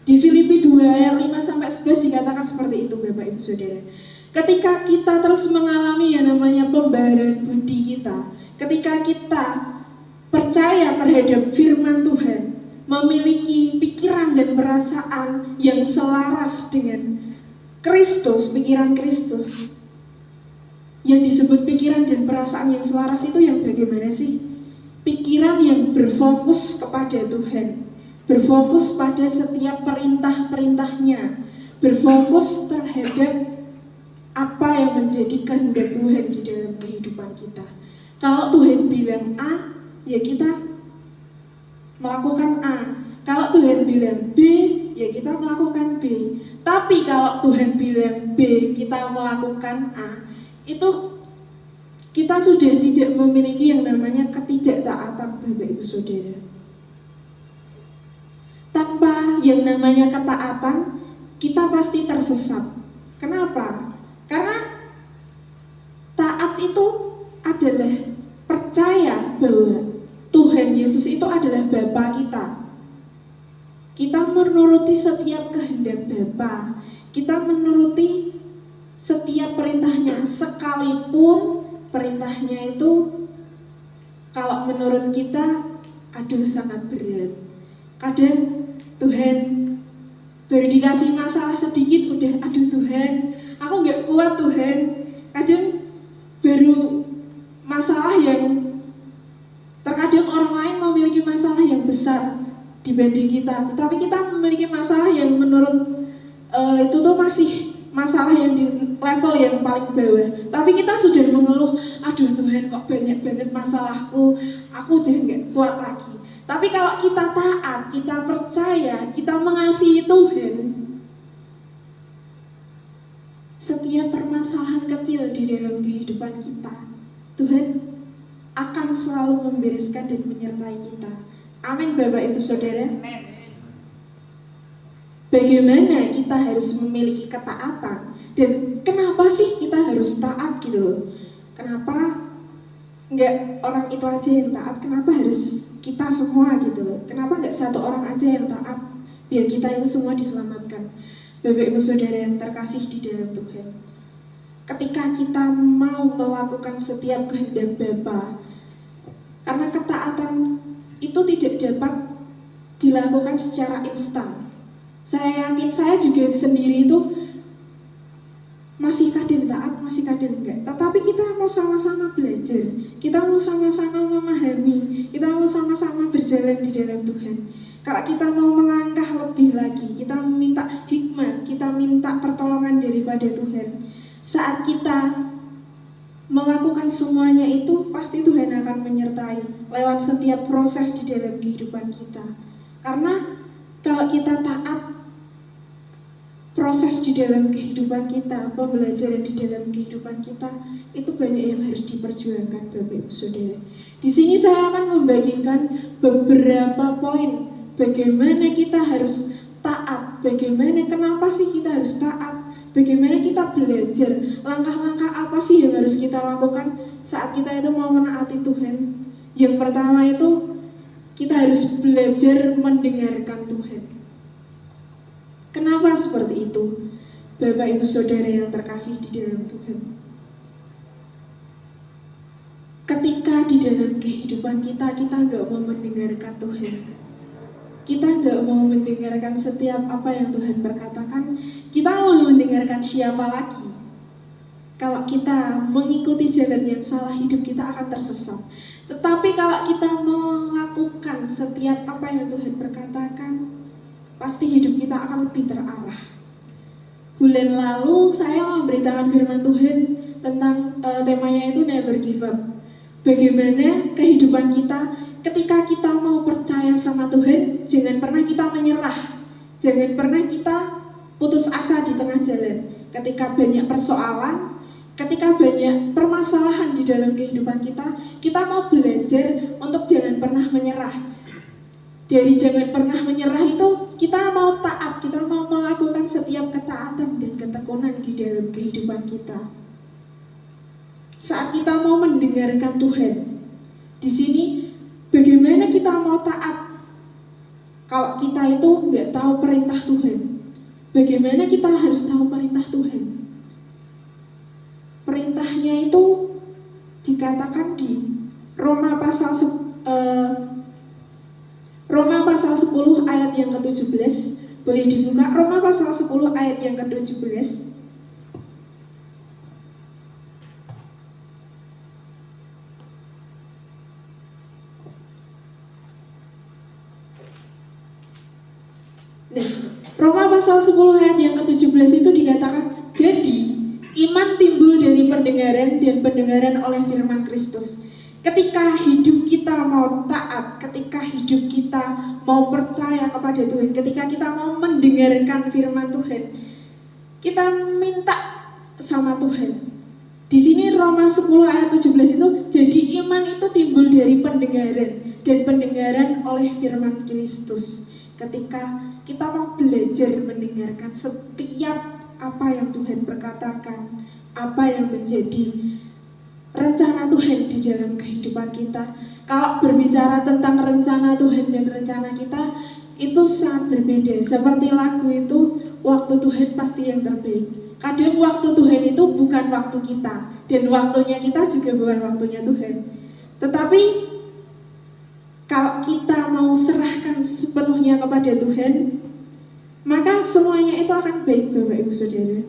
Di Filipi 2 ayat 5-11 dikatakan seperti itu, Bapak Ibu Saudara. Ketika kita terus mengalami yang namanya pembaharuan budi kita, ketika kita percaya terhadap firman Tuhan, memiliki pikiran dan perasaan yang selaras dengan Kristus, pikiran Kristus. Yang disebut pikiran dan perasaan yang selaras itu yang bagaimana sih? Pikiran yang berfokus kepada Tuhan, berfokus pada setiap perintah-perintahnya, berfokus terhadap apa yang menjadi kehendak Tuhan di dalam kehidupan kita. Kalau Tuhan bilang A, ya kita melakukan A. Kalau Tuhan bilang B, ya kita melakukan B. Tapi kalau Tuhan bilang B, kita melakukan A, itu kita sudah tidak memiliki yang namanya ketidaktaatan, Bapak Ibu Saudara. Tanpa yang namanya ketaatan, kita pasti tersesat. Kenapa? Karena taat itu adalah percaya bahwa Tuhan Yesus itu adalah Bapa kita. Kita menuruti setiap kehendak Bapa. Kita menuruti setiap perintahnya, sekalipun perintahnya itu kalau menurut kita aduh sangat berat. Kadang Tuhan baru dikasih masalah sedikit udah aduh Tuhan, aku nggak kuat Tuhan. Kadang baru masalah yang terkadang orang lain memiliki masalah yang besar dibanding kita, tetapi kita memiliki masalah yang menurut itu tuh masih masalah yang di level yang paling bawah. Tapi kita sudah mengeluh, aduh Tuhan kok banyak banget masalahku, aku udah nggak kuat lagi. Tapi kalau kita taat, kita percaya, kita mengasihi Tuhan, setiap permasalahan kecil di dalam kehidupan kita, Tuhan akan selalu membereskan dan menyertai kita. Amin Bapak Ibu Saudara. Bagaimana kita harus memiliki ketaatan, dan kenapa sih kita harus taat gitu loh? Kenapa nggak orang itu aja yang taat? Kenapa harus kita semua gitu loh? Kenapa nggak satu orang aja yang taat biar kita itu semua diselamatkan? Bapak Ibu Saudara yang terkasih di dalam Tuhan, ketika kita mau melakukan setiap kehendak Bapa, karena ketaatan itu tidak dapat dilakukan secara instan. Saya yakin saya juga sendiri itu masih kadang taat, masih kadang enggak. Tetapi kita mau sama-sama belajar, kita mau sama-sama memahami, kita mau sama-sama berjalan di dalam Tuhan. Kalau kita mau melangkah lebih lagi, kita minta hikmat, kita minta pertolongan daripada Tuhan. Saat kita melakukan semuanya itu, pasti Tuhan akan menyertai lewat setiap proses di dalam kehidupan kita. Karena kalau kita taat, proses di dalam kehidupan kita, pembelajaran di dalam kehidupan kita, itu banyak yang harus diperjuangkan Bapak Ibu Saudara. Di sini saya akan membagikan beberapa poin bagaimana kita harus taat, bagaimana kenapa sih kita harus taat, bagaimana kita belajar, langkah-langkah apa sih yang harus kita lakukan saat kita itu mau menaati Tuhan. Yang pertama itu kita harus belajar mendengarkan Tuhan. Kenapa seperti itu? Bapak Ibu Saudara yang terkasih di dalam Tuhan, ketika di dalam kehidupan kita nggak mau mendengarkan Tuhan, kita nggak mau mendengarkan setiap apa yang Tuhan berkatakan, kita mau mendengarkan siapa lagi? Kalau kita mengikuti jalan yang salah, hidup kita akan tersesat. Tetapi kalau kita melakukan setiap apa yang Tuhan berkatakan, pasti hidup kita akan lebih terarah. Bulan lalu saya memberitakan firman Tuhan tentang temanya itu never give up. Bagaimana kehidupan kita ketika kita mau percaya sama Tuhan, jangan pernah kita menyerah, jangan pernah kita putus asa di tengah jalan. Ketika banyak persoalan, ketika banyak permasalahan di dalam kehidupan kita mau belajar untuk jangan pernah menyerah. Dari jangan pernah menyerah itu kita mau taat, kita mau melakukan setiap ketaatan dan ketekunan di dalam kehidupan kita. Saat kita mau mendengarkan Tuhan, di sini bagaimana kita mau taat kalau kita itu nggak tahu perintah Tuhan? Bagaimana kita harus tahu perintah Tuhan? Perintahnya itu dikatakan di Roma pasal 10 ayat yang ke-17. Boleh dibuka Roma pasal 10 ayat yang ke-17. Nah, Roma pasal 10 ayat yang ke-17 itu dikatakan, jadi iman timbul dari pendengaran dan pendengaran oleh firman Kristus. Ketika hidup kita mau taat, ketika hidup kita mau percaya kepada Tuhan, ketika kita mau mendengarkan firman Tuhan, kita minta sama Tuhan. Di sini Roma 10 ayat 17 itu, jadi iman itu timbul dari pendengaran dan pendengaran oleh firman Kristus. Ketika kita mau belajar mendengarkan setiap apa yang Tuhan perkatakan, apa yang menjadi rencana Tuhan di dalam kehidupan kita. Kalau berbicara tentang rencana Tuhan dan rencana kita, itu sangat berbeda. Seperti lagu itu, waktu Tuhan pasti yang terbaik. Kadang waktu Tuhan itu bukan waktu kita, dan waktunya kita juga bukan waktunya Tuhan. Tetapi kalau kita mau serahkan sepenuhnya kepada Tuhan, maka semuanya itu akan baik, Bapak Ibu Saudara.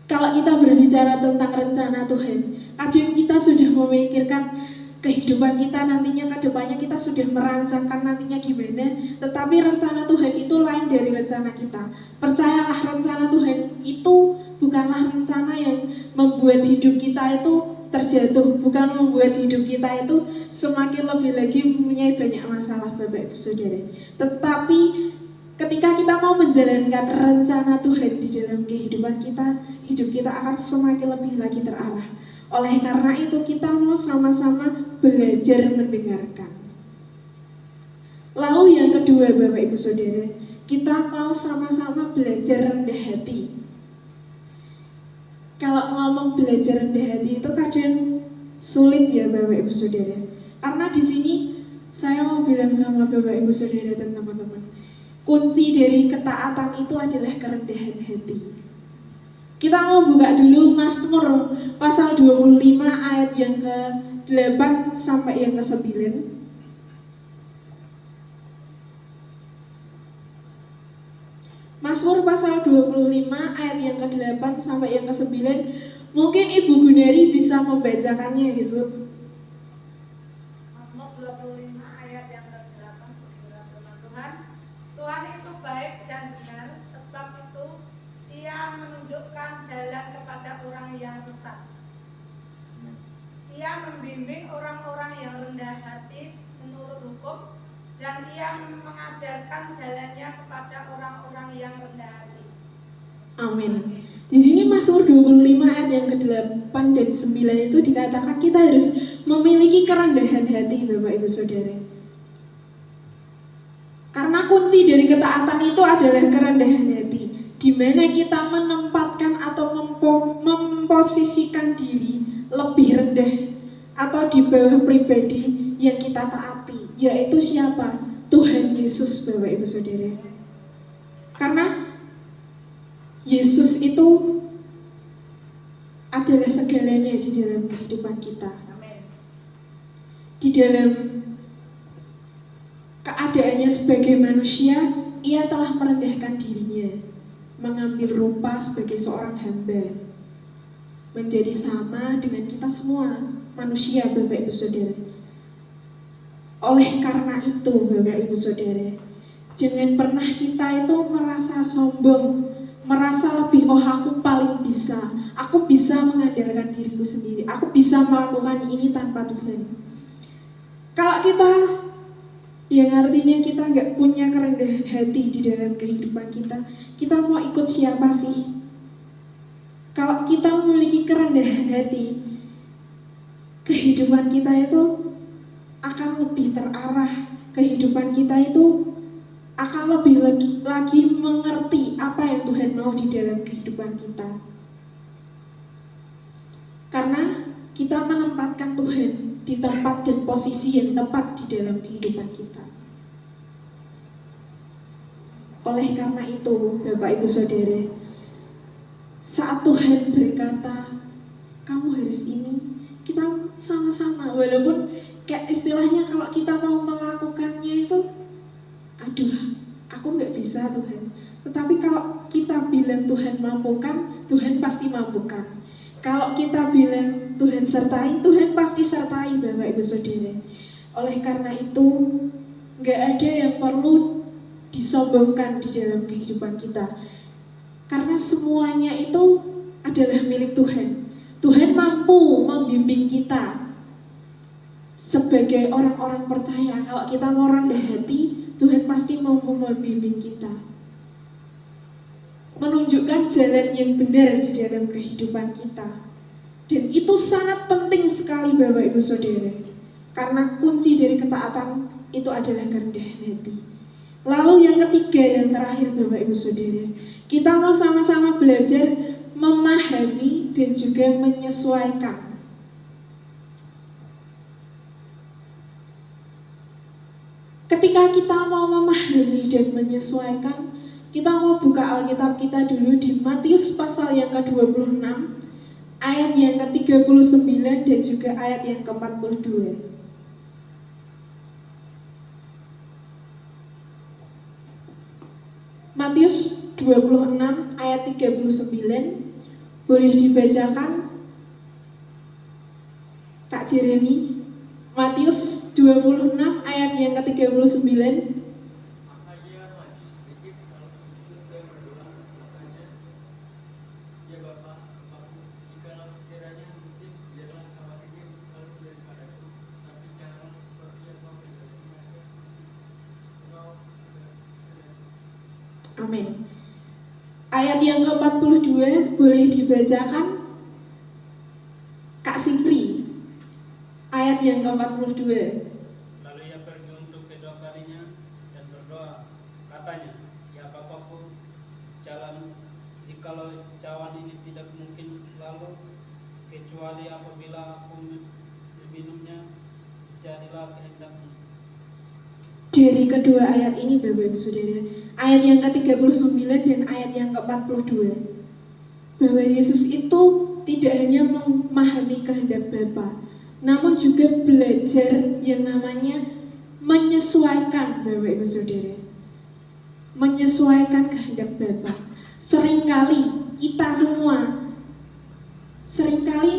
Kalau kita berbicara tentang rencana Tuhan, kadang kita sudah memikirkan kehidupan kita nantinya ke depannya, kita sudah merancangkan nantinya gimana, tetapi rencana Tuhan itu lain dari rencana kita. Percayalah, rencana Tuhan itu bukanlah rencana yang membuat hidup kita itu terjatuh, bukan membuat hidup kita itu semakin lebih lagi mempunyai banyak masalah, Bapak Ibu Saudara. Tetapi ketika kita mau menjalankan rencana Tuhan di dalam kehidupan kita, hidup kita akan semakin lebih lagi terarah. Oleh karena itu kita mau sama-sama belajar mendengarkan. Lalu yang kedua, Bapak Ibu Saudara, kita mau sama-sama belajar rendah hati. Kalau ngomong belajar rendah hati itu kadang sulit ya, Bapak Ibu Saudara. Karena di sini saya mau bilang sama Bapak Ibu Saudara dan teman-teman, kunci dari ketaatan itu adalah kerendahan hati. Kita mau buka dulu Mazmur pasal 25 ayat yang ke-8 sampai yang ke-9. Mazmur pasal 25 ayat yang ke-8 sampai yang ke-9. Mungkin Ibu Gunari bisa membacakannya, Ibu. Mazmur 25 ayat yang ke-8, firman Tuhan. Tuhan itu baik dan benar, sebab itu Ia menunjukkan jalan kepada orang yang sesat. Ia membimbing orang-orang yang rendah hati menurut hukum, dan Ia mengajarkan jalannya kepada orang-orang yang rendah hati. Amin. Di sini Mazmur 25 ayat yang ke-8 dan 9 itu dikatakan kita harus memiliki kerendahan hati, Bapak Ibu Saudara. Karena kunci dari ketaatan itu adalah kerendahan hati, di mana kita menempatkan atau memposisikan diri lebih rendah atau di bawah pribadi yang kita taati, yaitu siapa? Tuhan Yesus, Bapak Ibu Saudara. Karena Yesus itu adalah segalanya di dalam kehidupan kita. Amin. Di dalam keadaannya sebagai manusia, Ia telah merendahkan dirinya, mengambil rupa sebagai seorang hamba, menjadi sama dengan kita semua manusia, Bapak Ibu Saudara. Oleh karena itu, Bapak Ibu Saudara, jangan pernah kita itu merasa sombong, merasa lebih, oh aku paling bisa, aku bisa mengandalkan diriku sendiri, aku bisa melakukan ini tanpa Tuhan. Kalau kita, yang artinya kita nggak punya kerendahan hati di dalam kehidupan kita mau ikut siapa sih? Kalau kita memiliki kerendahan hati, kehidupan kita itu akan lebih terarah, kehidupan kita itu akan lebih lagi mengerti apa yang Tuhan mau di dalam kehidupan kita. Karena kita menempatkan Tuhan di tempat dan posisi yang tepat di dalam kehidupan kita. Oleh karena itu, Bapak Ibu Saudara, saat Tuhan berkata, kamu harus ini, kita sama-sama, walaupun kayak istilahnya kalau kita mau melakukannya itu, aduh, aku nggak bisa Tuhan. Tetapi kalau kita bilang Tuhan mampukan, Tuhan pasti mampukan. Kalau kita bilang Tuhan sertai, Tuhan pasti sertai, Bapak Ibu Saudara. Oleh karena itu, nggak ada yang perlu disombongkan di dalam kehidupan kita. Karena semuanya itu adalah milik Tuhan. Tuhan mampu membimbing kita sebagai orang-orang percaya. Kalau kita mau rendah hati, Tuhan pasti mampu membimbing kita, menunjukkan jalan yang benar di dalam kehidupan kita. Dan itu sangat penting sekali Bapak Ibu Saudara, karena kunci dari ketaatan itu adalah kerendahan hati. Lalu yang ketiga, yang terakhir Bapak Ibu Saudara, kita mau sama-sama belajar memahami dan juga menyesuaikan. Ketika kita mau memahami dan menyesuaikan, kita mau buka Alkitab kita dulu di Matius pasal yang ke-26, ayat yang ke-39 dan juga ayat yang ke-42. Matius 26 ayat 39, boleh dibacakan Kak Jeremy? Matius 26 ayat yang ke-39. Amin. Ayat yang ke-42 boleh dibacakan Kak Sifri. Ayat yang ke-42. Lalu ia pergi untuk kedua kalinya dan berdoa, katanya, ya Bapakku, jalan jikalau cawan ini tidak mungkin lalu, kecuali apabila aku meminumnya, jadilah kehendakmu. Dari kedua ayat ini Bapak Ibu Saudara, ayat yang ke-39 dan ayat yang ke-42, bahwa Yesus itu tidak hanya memahami kehendak Bapa, namun juga belajar yang namanya menyesuaikan Bapak Ibu Saudara. Menyesuaikan kehendak Bapa. Seringkali kita semua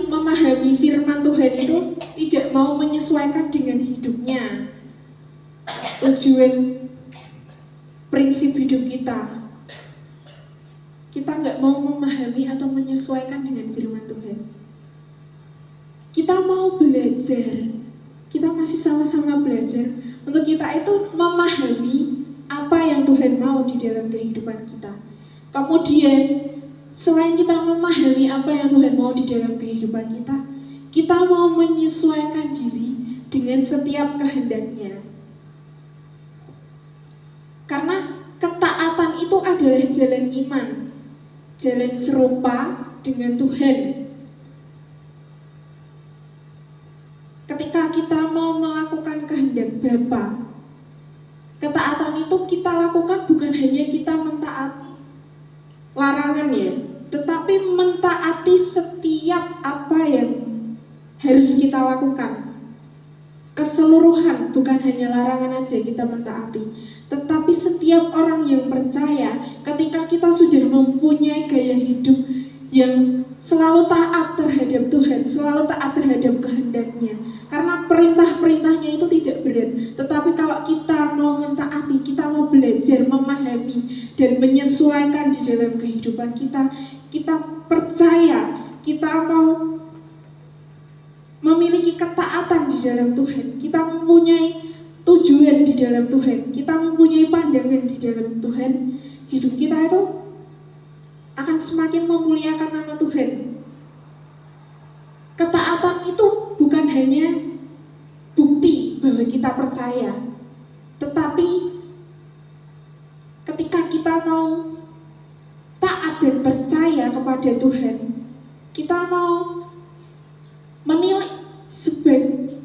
memahami firman Tuhan itu tidak mau menyesuaikan dengan hidupnya, tujuan prinsip hidup kita. Kita nggak mau memahami atau menyesuaikan dengan firman Tuhan. Kita mau belajar, kita masih sama-sama belajar untuk kita itu memahami apa yang Tuhan mau di dalam kehidupan kita. Kemudian selain kita memahami apa yang Tuhan mau di dalam kehidupan kita, kita mau menyesuaikan diri dengan setiap kehendaknya. Karena ketaatan itu adalah jalan iman, jalan serupa dengan Tuhan. Ketika kita mau melakukan kehendak Bapa, ketaatan itu kita lakukan bukan hanya kita mentaati larangan ya, tetapi mentaati setiap apa yang harus kita lakukan. Keseluruhan, bukan hanya larangan aja kita mentaati, tetapi setiap orang yang percaya, ketika kita sudah mempunyai gaya hidup yang selalu taat terhadap Tuhan, selalu taat terhadap kehendaknya, karena perintah-perintahnya itu tidak berat, tetapi kalau kita mau mentaati, kita mau belajar memahami dan menyesuaikan di dalam kehidupan kita, kita percaya, kita mau memiliki ketaatan di dalam Tuhan, kita mempunyai tujuan di dalam Tuhan, kita mempunyai pandangan di dalam Tuhan, hidup kita itu akan semakin memuliakan nama Tuhan. Ketaatan itu bukan hanya bukti bahwa kita percaya, tetapi kepada Tuhan, kita mau menilik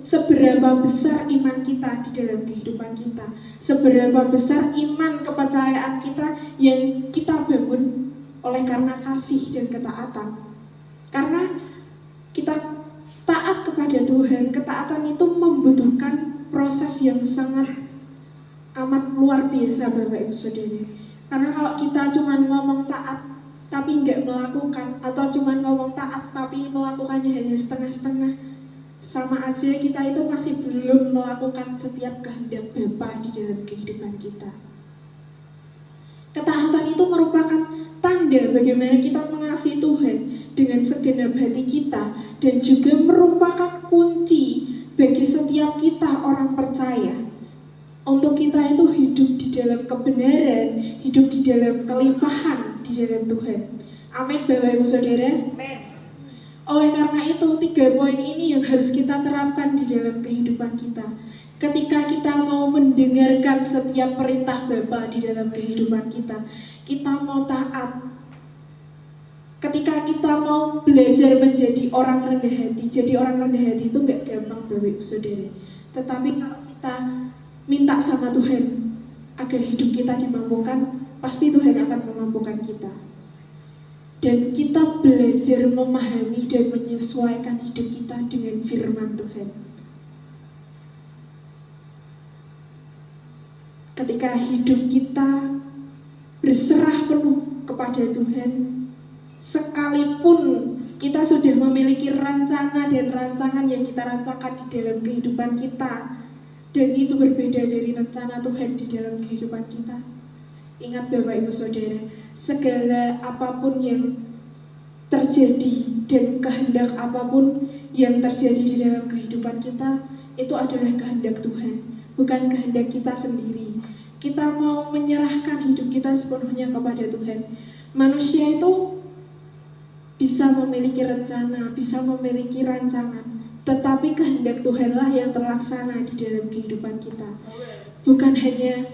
seberapa besar iman kita di dalam kehidupan kita, seberapa besar iman kepercayaan kita yang kita bangun oleh karena kasih dan ketaatan. Karena kita taat kepada Tuhan, ketaatan itu membutuhkan proses yang sangat amat luar biasa, Bapak Ibu Saudara. Karena kalau kita cuma ngomong taat tapi nggak melakukan, atau cuma ngomong taat tapi melakukannya hanya setengah-setengah, sama aja kita itu masih belum melakukan setiap kehendak Bapa di dalam kehidupan kita. Ketaatan itu merupakan tanda bagaimana kita mengasihi Tuhan dengan segenap hati kita, dan juga merupakan kunci bagi setiap kita orang percaya untuk kita itu hidup di dalam kebenaran, hidup di dalam kelimpahan di dalam Tuhan. Amin, Bapak Ibu Saudara. Oleh karena itu, 3 poin ini yang harus kita terapkan di dalam kehidupan kita. Ketika kita mau mendengarkan setiap perintah Bapa di dalam kehidupan kita, kita mau taat. Ketika kita mau belajar menjadi orang rendah hati, jadi orang rendah hati itu nggak gampang, Bapak Ibu Saudara. Tetapi kalau kita minta sama Tuhan agar hidup kita dimampukan, pasti Tuhan akan memampukan kita. Dan kita belajar memahami dan menyesuaikan hidup kita dengan firman Tuhan. Ketika hidup kita berserah penuh kepada Tuhan, sekalipun kita sudah memiliki rencana dan rancangan yang kita rancangkan di dalam kehidupan kita, dan itu berbeda dari rencana Tuhan di dalam kehidupan kita. Ingat Bapak Ibu Saudara, segala apapun yang terjadi dan kehendak apapun yang terjadi di dalam kehidupan kita, itu adalah kehendak Tuhan, bukan kehendak kita sendiri. Kita mau menyerahkan hidup kita sepenuhnya kepada Tuhan. Manusia itu bisa memiliki rencana, bisa memiliki rancangan, tetapi kehendak Tuhanlah yang terlaksana di dalam kehidupan kita. Bukan hanya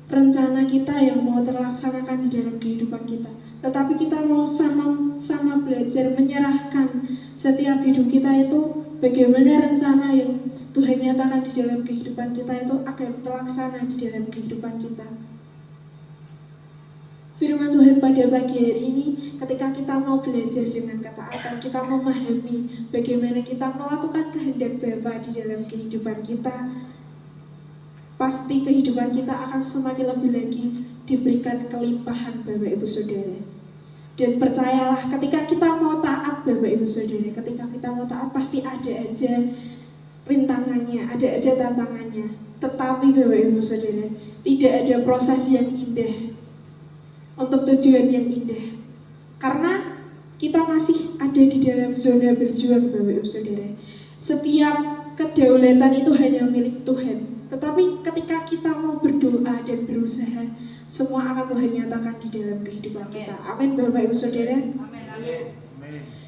rencana kita yang mau terlaksanakan di dalam kehidupan kita, tetapi kita mau sama-sama belajar menyerahkan setiap hidup kita itu, bagaimana rencana yang Tuhan nyatakan di dalam kehidupan kita itu akan terlaksana di dalam kehidupan kita. Firman Tuhan pada pagi hari ini, ketika kita mau belajar dengan ketaatan, kita memahami bagaimana kita melakukan kehendak Bapa di dalam kehidupan kita, pasti kehidupan kita akan semakin lebih lagi diberikan kelimpahan, Bapak Ibu Saudara. Dan percayalah, ketika kita mau taat, Bapak Ibu Saudara, ketika kita mau taat pasti ada aja rintangannya, ada aja tantangannya. Tetapi Bapak Ibu Saudara, tidak ada proses yang indah untuk tujuan yang indah, karena kita masih ada di dalam zona berjuang, Bapak Ibu Saudara. Setiap kedaulatan itu hanya milik Tuhan. Tetapi ketika kita mau berdoa dan berusaha, semua akan Tuhan nyatakan di dalam kehidupan kita. Amin, Bapak Ibu Saudara. Amin.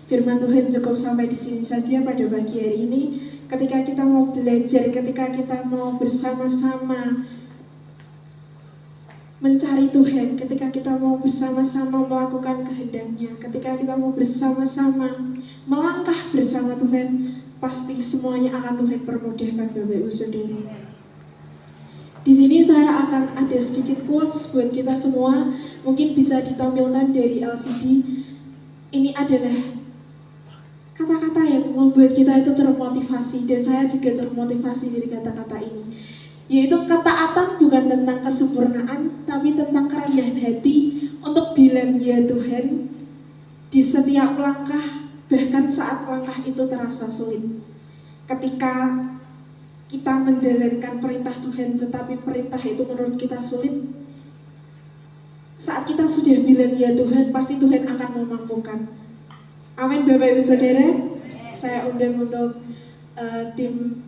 Firman Tuhan cukup sampai di sini saja pada pagi hari ini. Ketika kita mau belajar, ketika kita mau bersama-sama mencari Tuhan, ketika kita mau bersama-sama melakukan kehendak-Nya, ketika kita mau bersama-sama melangkah bersama Tuhan, pasti semuanya akan Tuhan permudahkan, Bapak Ibu Saudara. Di sini saya akan ada sedikit quotes buat kita semua, mungkin bisa ditampilkan dari LCD. Ini adalah kata-kata yang membuat kita itu termotivasi, dan saya juga termotivasi dari kata-kata ini. Yaitu ketaatan bukan tentang kesempurnaan, tapi tentang kerendahan hati untuk bilang ya Tuhan di setiap langkah, bahkan saat langkah itu terasa sulit. Ketika kita menjalankan perintah Tuhan, tetapi perintah itu menurut kita sulit, saat kita sudah bilang ya Tuhan, pasti Tuhan akan memampukan. Amin, Bapak Ibu Saudara. Saya undang untuk tim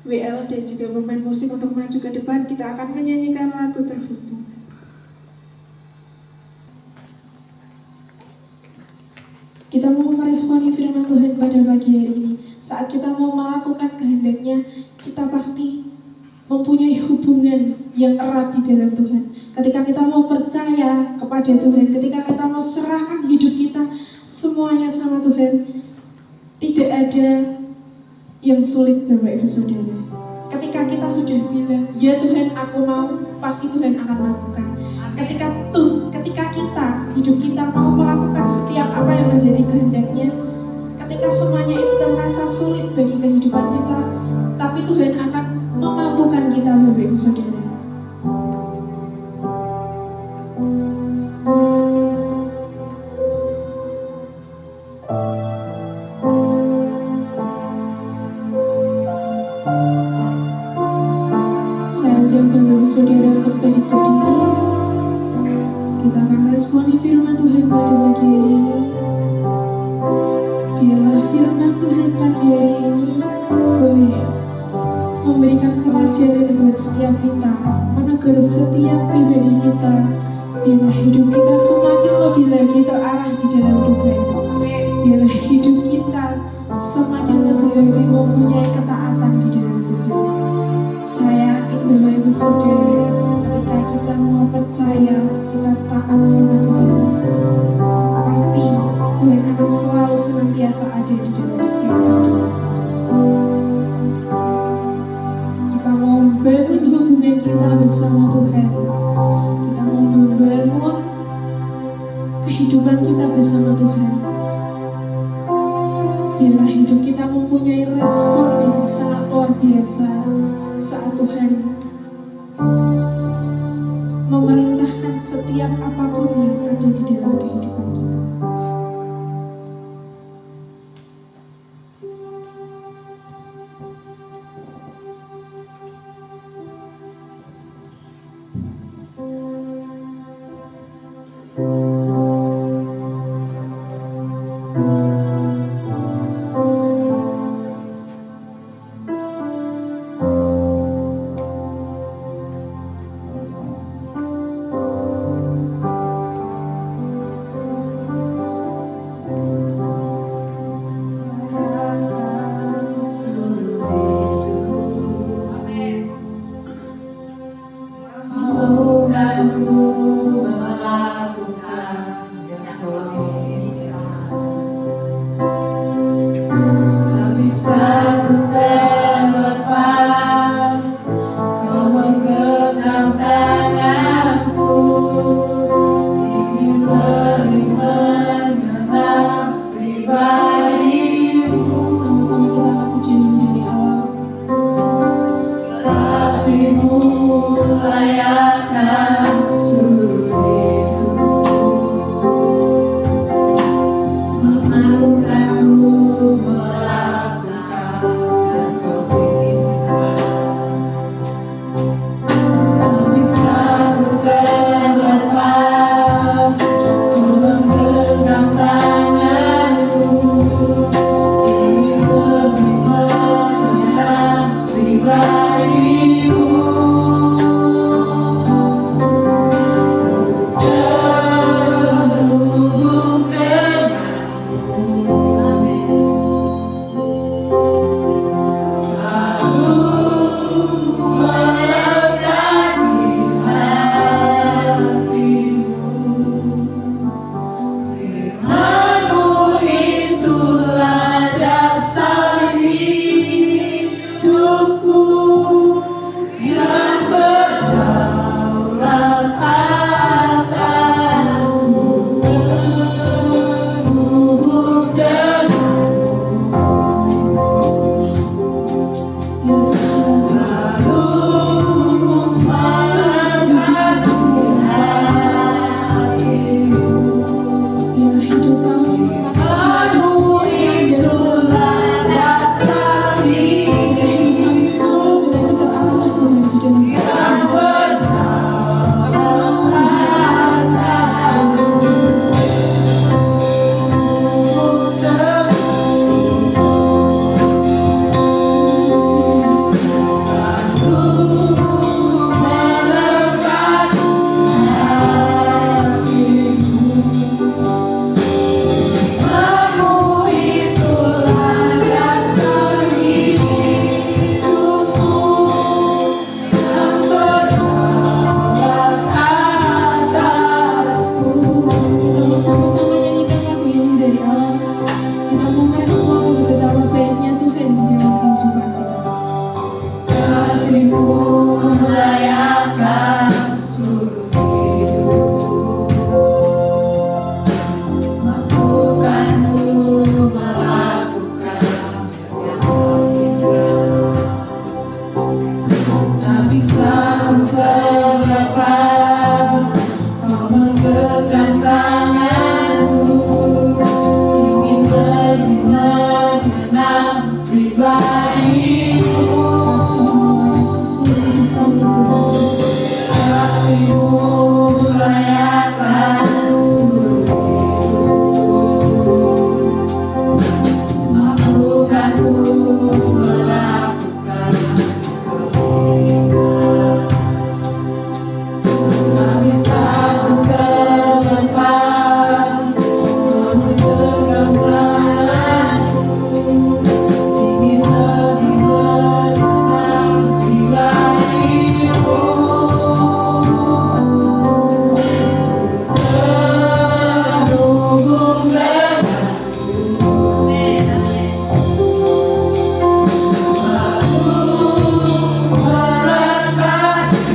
WL dan juga pemain musik untuk maju ke depan. Kita akan menyanyikan lagu terhubung. Kita mau meresponi firman Tuhan pada pagi hari ini. Saat kita mau melakukan kehendak-Nya, kita pasti mempunyai hubungan yang erat di dalam Tuhan, ketika kita mau percaya kepada Tuhan, ketika kita mau serahkan hidup kita semuanya sama Tuhan, tidak ada yang sulit Bapak Ibu Saudara. Ketika kita sudah bilang, ya Tuhan aku mau, pasti Tuhan akan melakukan. Ketika kita, hidup kita mau melakukan setiap apa yang menjadi kehendaknya, ketika semuanya itu terasa sulit bagi kehidupan kita, tapi Tuhan akan memampukan kita Bapak Ibu Saudara. Saya undang Bapak Ibu Saudara untuk berdiri. Kita akan responi firman Tuhan pada pagi hari ini. Biarlah firman Tuhan pagi hari ini boleh memberikan pelajaran buat setiap kita, menegur setiap pribadi kita. Biarlah hidup kita semakin lebih lagi terarah di dalam Tuhan. Biarlah hidup kita semakin lebih lagi mempunyai ketaatan di dalam Tuhan. Saya yakin Bapak Ibu Saudara, ketika kita mau percaya, kita taat sama Tuhan, pasti Tuhan akan selalu senantiasa ada di dalam setiap kehidupan kita. Kita mau membangun hubungan kita bersama Tuhan. Kita mau membangun kehidupan kita bersama Tuhan. Biarlah hidup kita mempunyai respon yang sangat luar biasa saat Tuhan memerintahkan setiap apapun yang ada di dalam kehidupan kita. mengenang pribadimu, kasih-Mu merayakan seluruh hidup. Mampukanku melakukan tak bisa ku terlepas, kamu genggam tanganku, ingin lebih mengenal pribadimu. Terhubung denganmu, selalu melekat di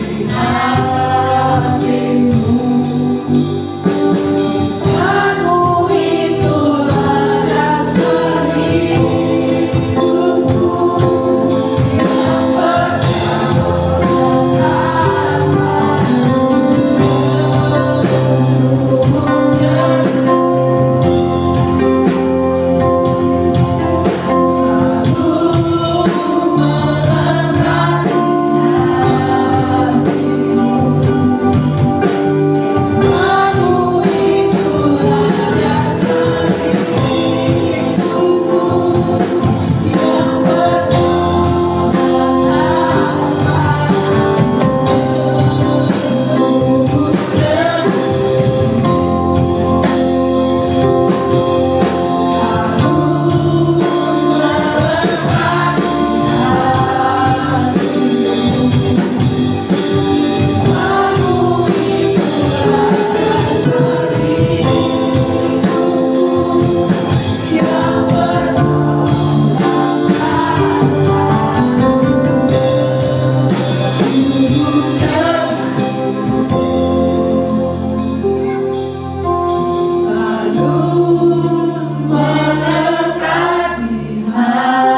hatimu.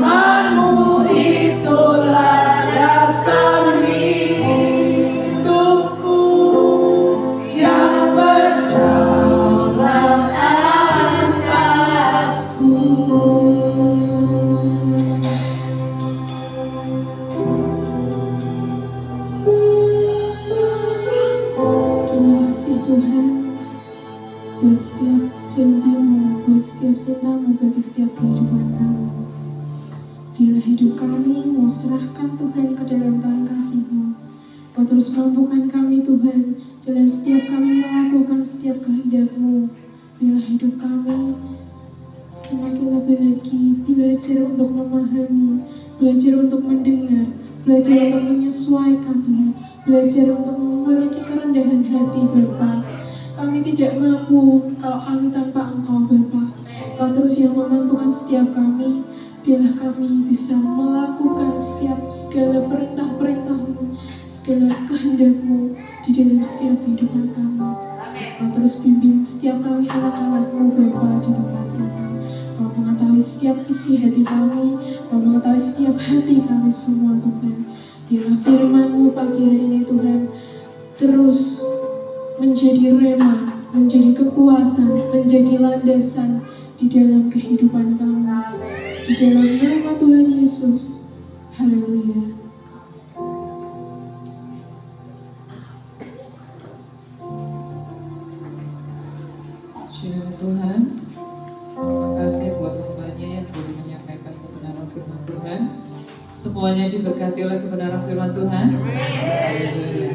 Kamu itulah dasar hidupku yang buat setiap janji-Mu, buat setiap cinta-Mu bagi setiap kehidupan kami. Bila hidup kami mau serahkan Tuhan ke dalam tangan kasih-Mu, Kau terus mampukan kami Tuhan dalam setiap kami melakukan setiap kehendak-Mu. Bila hidup kami semakin lebih lagi belajar untuk memahami, belajar untuk mendengar, belajar untuk menyesuaikan Tuhan, belajar untuk memiliki kerendahan hati Bapa. Kami tidak mampu kalau kami tanpa Engkau Bapa. Kau terus yang memampukan setiap kami. Biarlah kami bisa melakukan segala perintah-perintah-Mu, segala kehendak-Mu di dalam setiap kehidupan kami. Kau terus bimbing setiap kami anak-anak-Mu Bapa di depan kami. Kau mengetahui setiap isi hati kami, Kau mengetahui setiap hati kami semua Tuhan. Biarlah firman-Mu pagi hari ini Tuhan terus menjadi rema, menjadi kekuatan, menjadi landasan di dalam kehidupan kami. Di dalam nama Tuhan Yesus. Haleluya. Shalom Tuhan. Terima kasih buat hamba-Nya yang boleh menyampaikan kebenaran firman Tuhan. Semuanya diberkati oleh kebenaran firman Tuhan. Haleluya.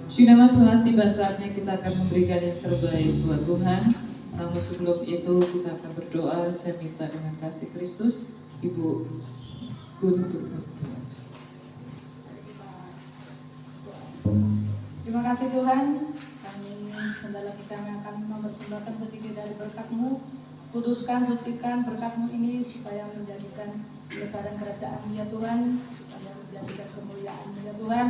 Di nama Tuhan, tiba saatnya kita akan memberikan yang terbaik buat Tuhan. Namun sebelum itu kita akan berdoa. Saya minta dengan kasih Kristus, Ibu untuk berdoa. Terima kasih Tuhan. Kami sebentar lagi kami akan mempersembahkan sedikit dari berkat-Mu. Kuduskan, sucikan berkat-Mu ini supaya menjadikan lebaran kerajaan-Mu ya Tuhan, supaya menjadikan kemuliaan-Mu ya Tuhan.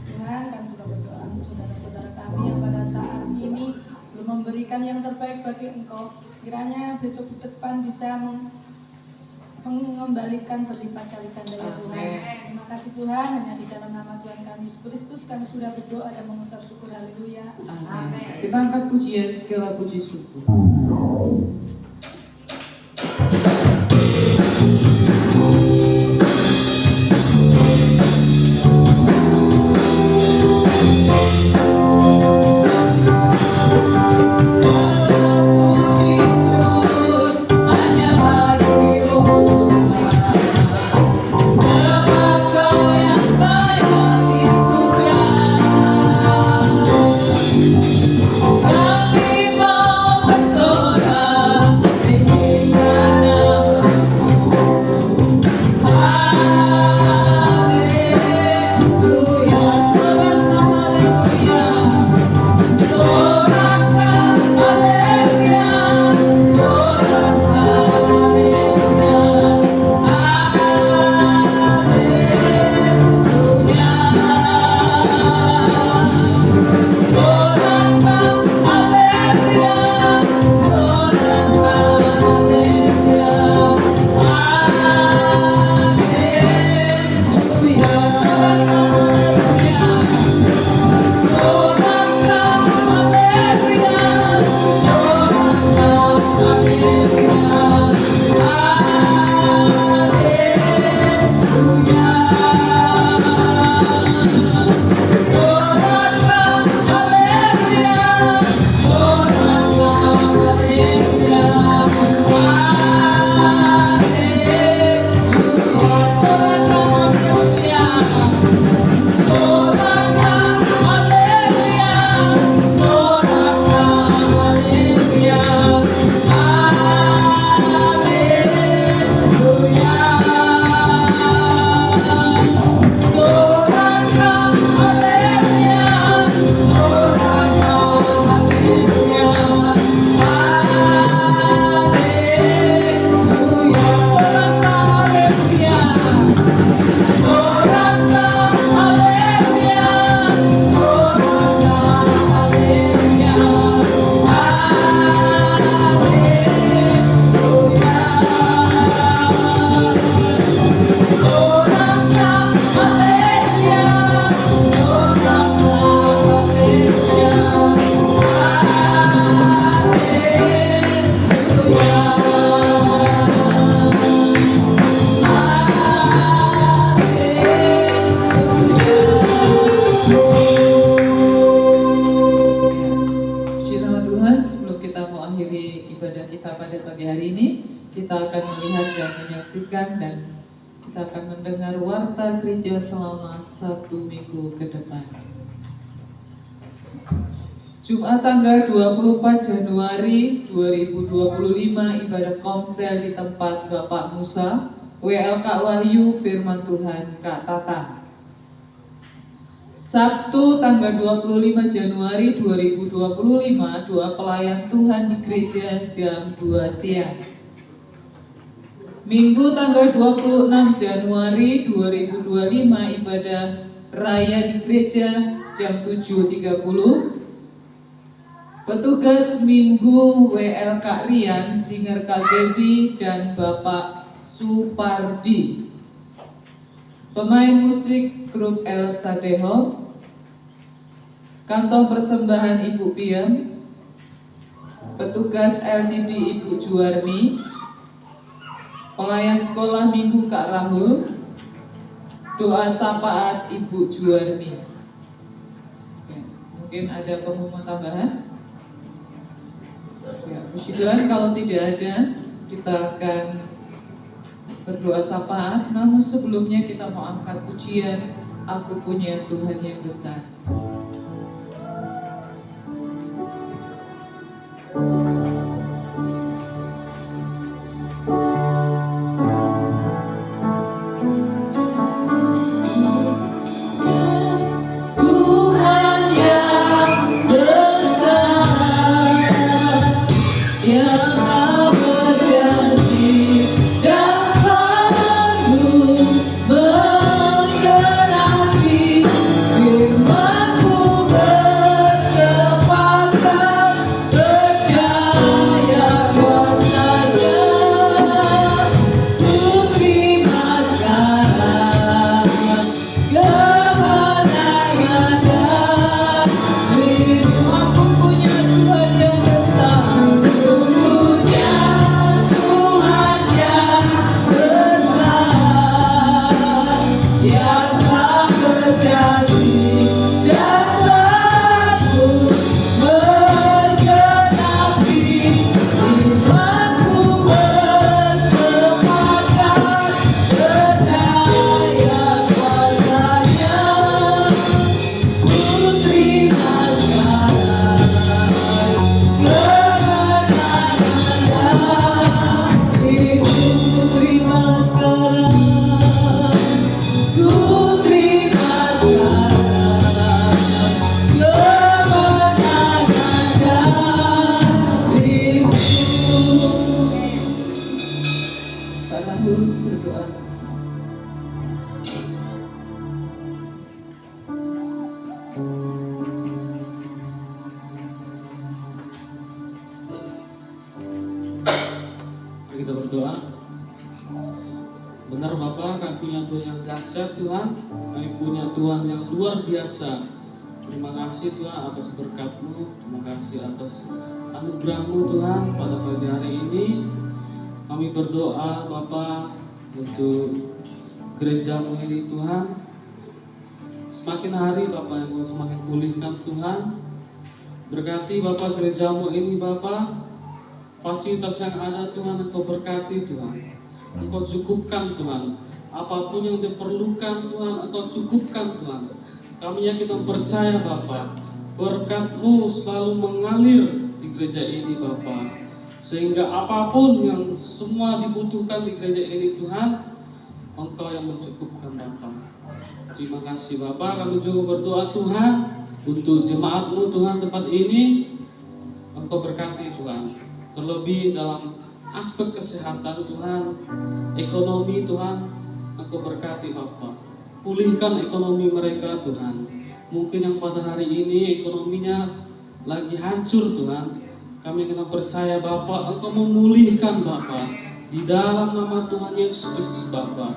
Tuhan, kami juga berdoa untuk saudara-saudara kami yang pada saat ini belum memberikan yang terbaik bagi Engkau. Kiranya besok depan bisa mengembalikan berlipat kali ganda ya Tuhan. Amin. Terima kasih Tuhan, hanya di dalam nama Tuhan kami Yesus Kristus kami sudah berdoa dan mengucap syukur. Haleluya. Amin. Kita angkat pujian, segala puji syukur. Kami mau bersorak menyaksikan dan kita akan mendengar warta gereja selama 1 minggu ke depan. Jumat tanggal 24 Januari 2025 ibadah komsel di tempat Bapak Musa, WL Kak Wahyu, Firman Tuhan Kak Tata. Sabtu tanggal 25 Januari 2025 doa pelayan Tuhan di gereja jam 2 siang. Minggu tanggal 26 Januari 2025 ibadah raya di gereja jam 7.30. Petugas Minggu WL Kak Rian, Singer Kak Debbie dan Bapak Supardi. Pemain musik grup El Sadeho. Kantong persembahan Ibu Piem. Petugas LCD Ibu Juwarni. Pelayan sekolah Minggu Kak Rahul. Doa sapaat Ibu Juwarni. Oke, mungkin ada pengumuman tambahan? Ya, puji Tuhan, kalau tidak ada kita akan berdoa sapaat. Namun sebelumnya kita mau angkat pujian Aku Punya Tuhan Yang Besar. Firman Mari kita berdoa. Benar Bapa, kami punya Tuhan yang dahsyat Tuhan. Kami punya Tuhan yang luar biasa. Terima kasih Tuhan atas berkat-Mu. Terima kasih atas anugerah-Mu Tuhan pada pagi hari ini. Kami berdoa Bapa untuk gereja-Mu ini Tuhan. Semakin hari Bapa yang Kau semakin pulihkan Tuhan. Berkati Bapa gereja-Mu ini Bapa. Fasilitas yang ada Tuhan Engkau berkati Tuhan. Engkau cukupkan Tuhan. Apapun yang diperlukan Tuhan Engkau cukupkan Tuhan. Kami yakin dan percaya Bapa, berkat-Mu selalu mengalir di gereja ini Bapa. Sehingga apapun yang semua dibutuhkan di gereja ini Tuhan, Engkau yang mencukupkan Bapa. Terima kasih Bapa. Kami juga berdoa Tuhan untuk jemaat-Mu Tuhan tempat ini. Engkau berkati Tuhan. Terlebih dalam aspek kesehatan Tuhan, ekonomi Tuhan, Engkau berkati Bapa. Pulihkan ekonomi mereka Tuhan. Mungkin yang pada hari ini ekonominya lagi hancur Tuhan. Kami kena percaya Bapa, Engkau memulihkan Bapa. Di dalam nama Tuhan Yesus Kristus Bapa.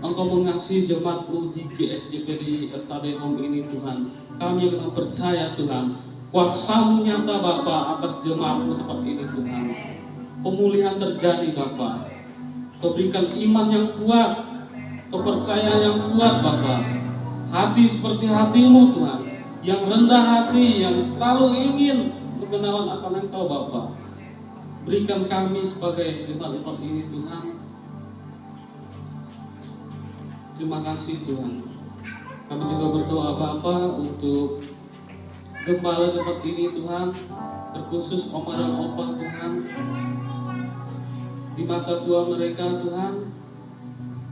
Engkau mengasihi jemaat-Mu di GSJPD Elsade Home ini Tuhan. Kami kena percaya Tuhan. Kuasa-Mu nyata Bapa atas jemaat-Mu tempat ini Tuhan. Pemulihan terjadi Bapa. Kau berikan iman yang kuat, kepercayaan yang kuat Bapa. Hati seperti hati-Mu Tuhan, yang rendah hati, yang selalu ingin berkenalan akan Engkau Bapa. Berikan kami sebagai jemaat tempat ini Tuhan. Terima kasih Tuhan. Kami juga berdoa Bapa untuk gembala tempat ini Tuhan, terkhusus oma dan opa Tuhan. Di masa tua mereka Tuhan,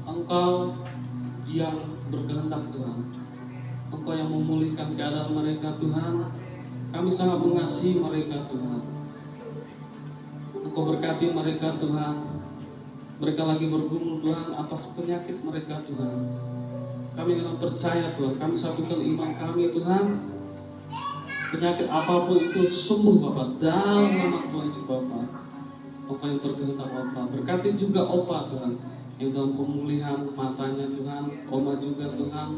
Engkau yang berkehendak Tuhan. Engkau yang memulihkan keadaan mereka Tuhan. Kami sangat mengasihi mereka Tuhan. Engkau berkati mereka Tuhan. Mereka lagi bergumul Tuhan atas penyakit mereka Tuhan. Kami akan percaya Tuhan. Kami satukan iman kami Tuhan. Penyakit apapun itu sembuh Bapak dalam nama Tuhan Yesus Bapak. Engkau yang berkehendak Bapak. Berkati juga opa Tuhan yang dalam pemulihan matanya Tuhan. Oma juga Tuhan.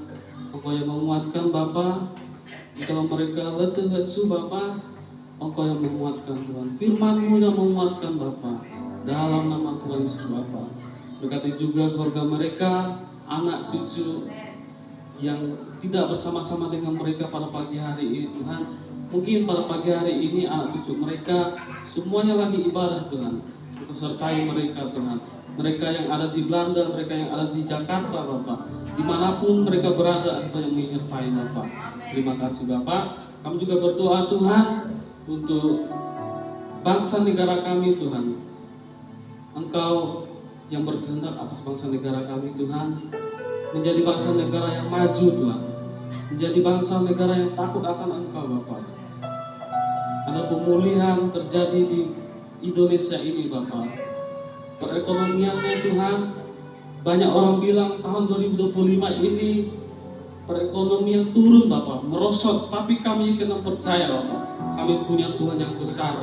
Engkau yang menguatkan Bapak. Kalau mereka letih lesu Bapak, Engkau yang menguatkan Tuhan. Firman-Mu yang menguatkan Bapak. Dalam nama Tuhan Yesus Bapa. Berkati juga keluarga mereka, anak cucu yang tidak bersama-sama dengan mereka pada pagi hari ini Tuhan. Mungkin pada pagi hari ini anak cucu mereka semuanya lagi ibadah Tuhan. Engkau sertai mereka Tuhan. Mereka yang ada di Belanda, mereka yang ada di Jakarta Bapak. Dimanapun mereka berada, Engkau yang menyertai Bapak. Terima kasih Bapak. Kami juga berdoa Tuhan untuk bangsa negara kami Tuhan. Engkau yang berkehendak atas bangsa negara kami Tuhan, menjadi bangsa negara yang maju Tuhan, menjadi bangsa negara yang takut akan Engkau Bapak. Ada pemulihan terjadi di Indonesia ini Bapak. Perekonomiannya Tuhan, banyak orang bilang tahun 2025 ini perekonomian turun Bapak, merosot. Tapi kami kena percaya Bapak, kami punya Tuhan yang besar.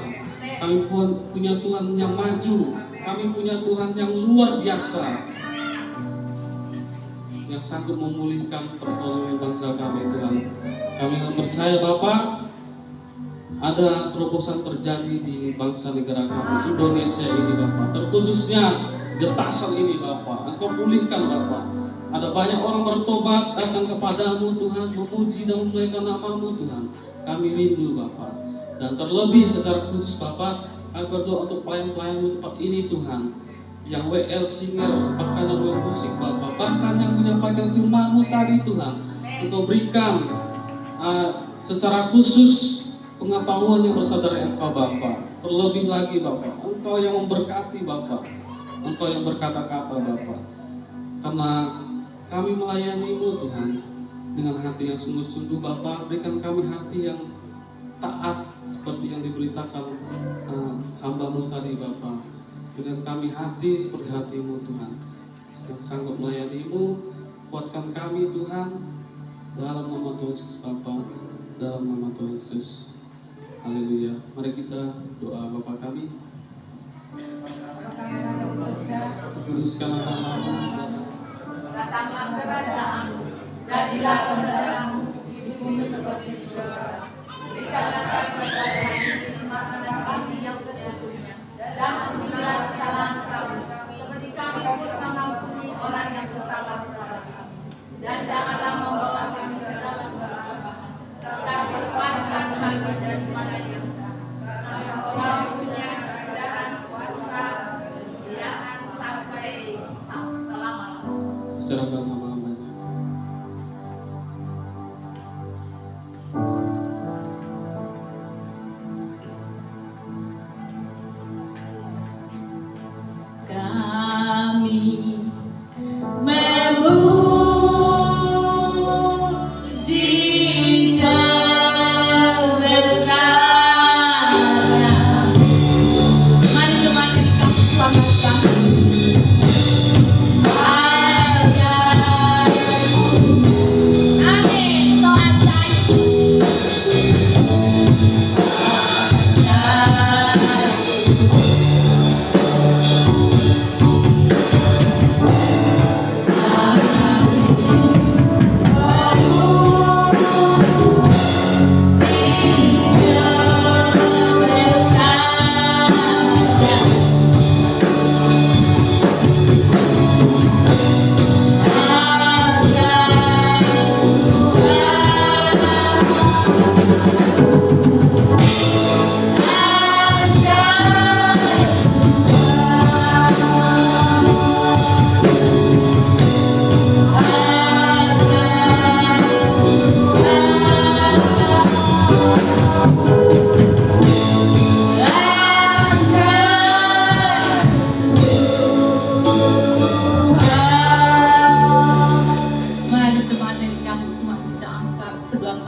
Kami punya Tuhan yang maju. Kami punya Tuhan yang luar biasa, yang sanggup memulihkan perekonomian bangsa kami Tuhan. Kami percaya Bapak, ada terobosan terjadi di bangsa negara kami Indonesia ini Bapak. Terkhususnya getasan ini Bapak. Engkau pulihkan Bapak. Ada banyak orang bertobat datang kepadamu Tuhan, memuji dan memuliakan nama-Mu Tuhan. Kami rindu Bapak. Dan terlebih secara khusus Bapak, kami berdoa untuk pelayan-pelayan-Mu tempat ini Tuhan, yang WL singer, bahkan yang WL musik Bapak, bahkan yang menyampaikan firman-Mu tadi Tuhan. Engkau berikan secara khusus pengetahuan yang berasal dari Engkau Bapak. Terlebih lagi Bapak, Engkau yang memberkati Bapak, Engkau yang berkata-kata Bapak. Karena kami melayani-Mu Tuhan dengan hati yang sungguh-sungguh Bapak. Berikan kami hati yang taat seperti yang diberitakan hamba-Mu tadi Bapak. Dengan kami hati seperti hati-Mu Tuhan, yang sanggup melayani-Mu. Kuatkan kami Tuhan, dalam nama Tuhan Yesus Bapa, dalam nama Tuhan Yesus. Haleluya. Mari kita doa Bapa kami. Kuduskanlah namamu. Datanglah kerajaanmu, jadilah kehendakmu di bumi seperti di surga. Berikanlah kami makan kami yang secukupnya, dan ampunilah kesalahan-kesalahan kami, seperti kami pun mengampuni orang yang bersalah kepada kami. Dan janganlah membawa kami ke dalam pencobaan, tetapi lepaskan kami daripada yang jahat. Karena Engkau punya kerajaan, kuasa, kemuliaan sampai selama-lamanya. Serahkan sama hambanya. Kami memuji kebesaran. Mari jemaat yang dikasih Tuhan kami. Amin. Tuhan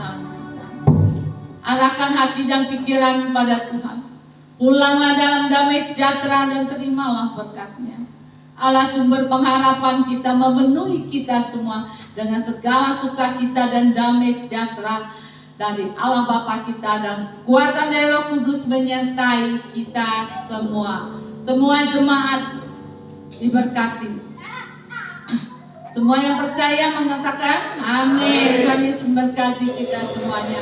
arahkan hati dan pikiran pada Tuhan. Pulanglah dalam damai sejahtera dan terimalah berkat-Nya. Allah sumber pengharapan kita memenuhi kita semua dengan segala sukacita dan damai sejahtera dari Allah Bapa kita, dan kuatan dari Roh Kudus menyertai kita semua. Semua jemaat diberkati. Semua yang percaya mengatakan amin. Tuhan Yesus memberkati kita semuanya.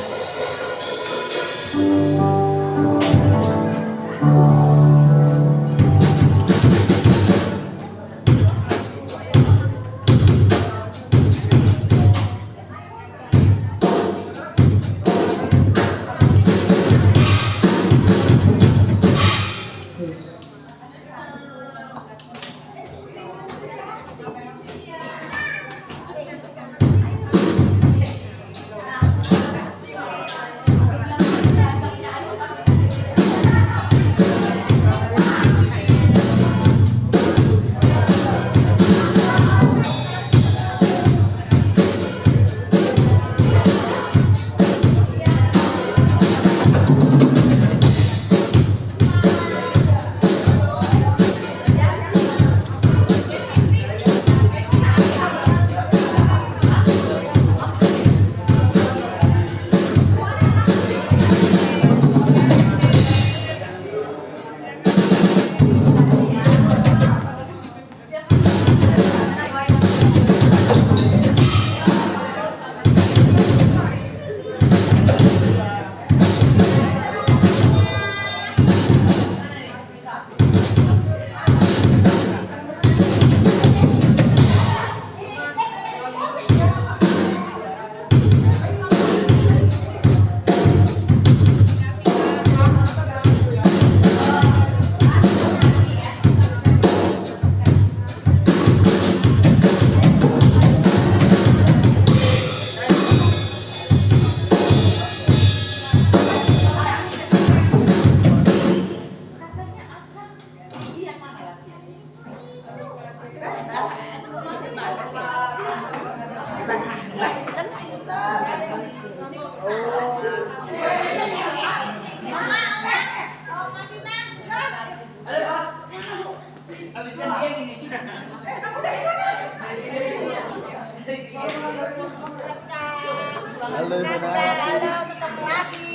Halo, ketemu lagi.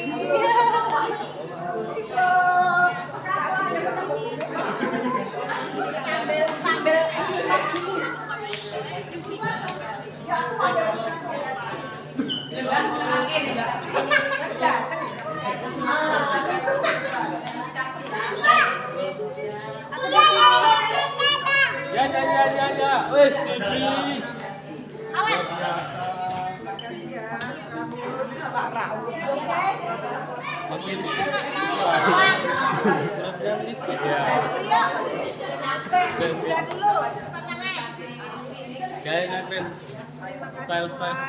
ya. Wes Siti. Awas. Makin gaya keren. Style.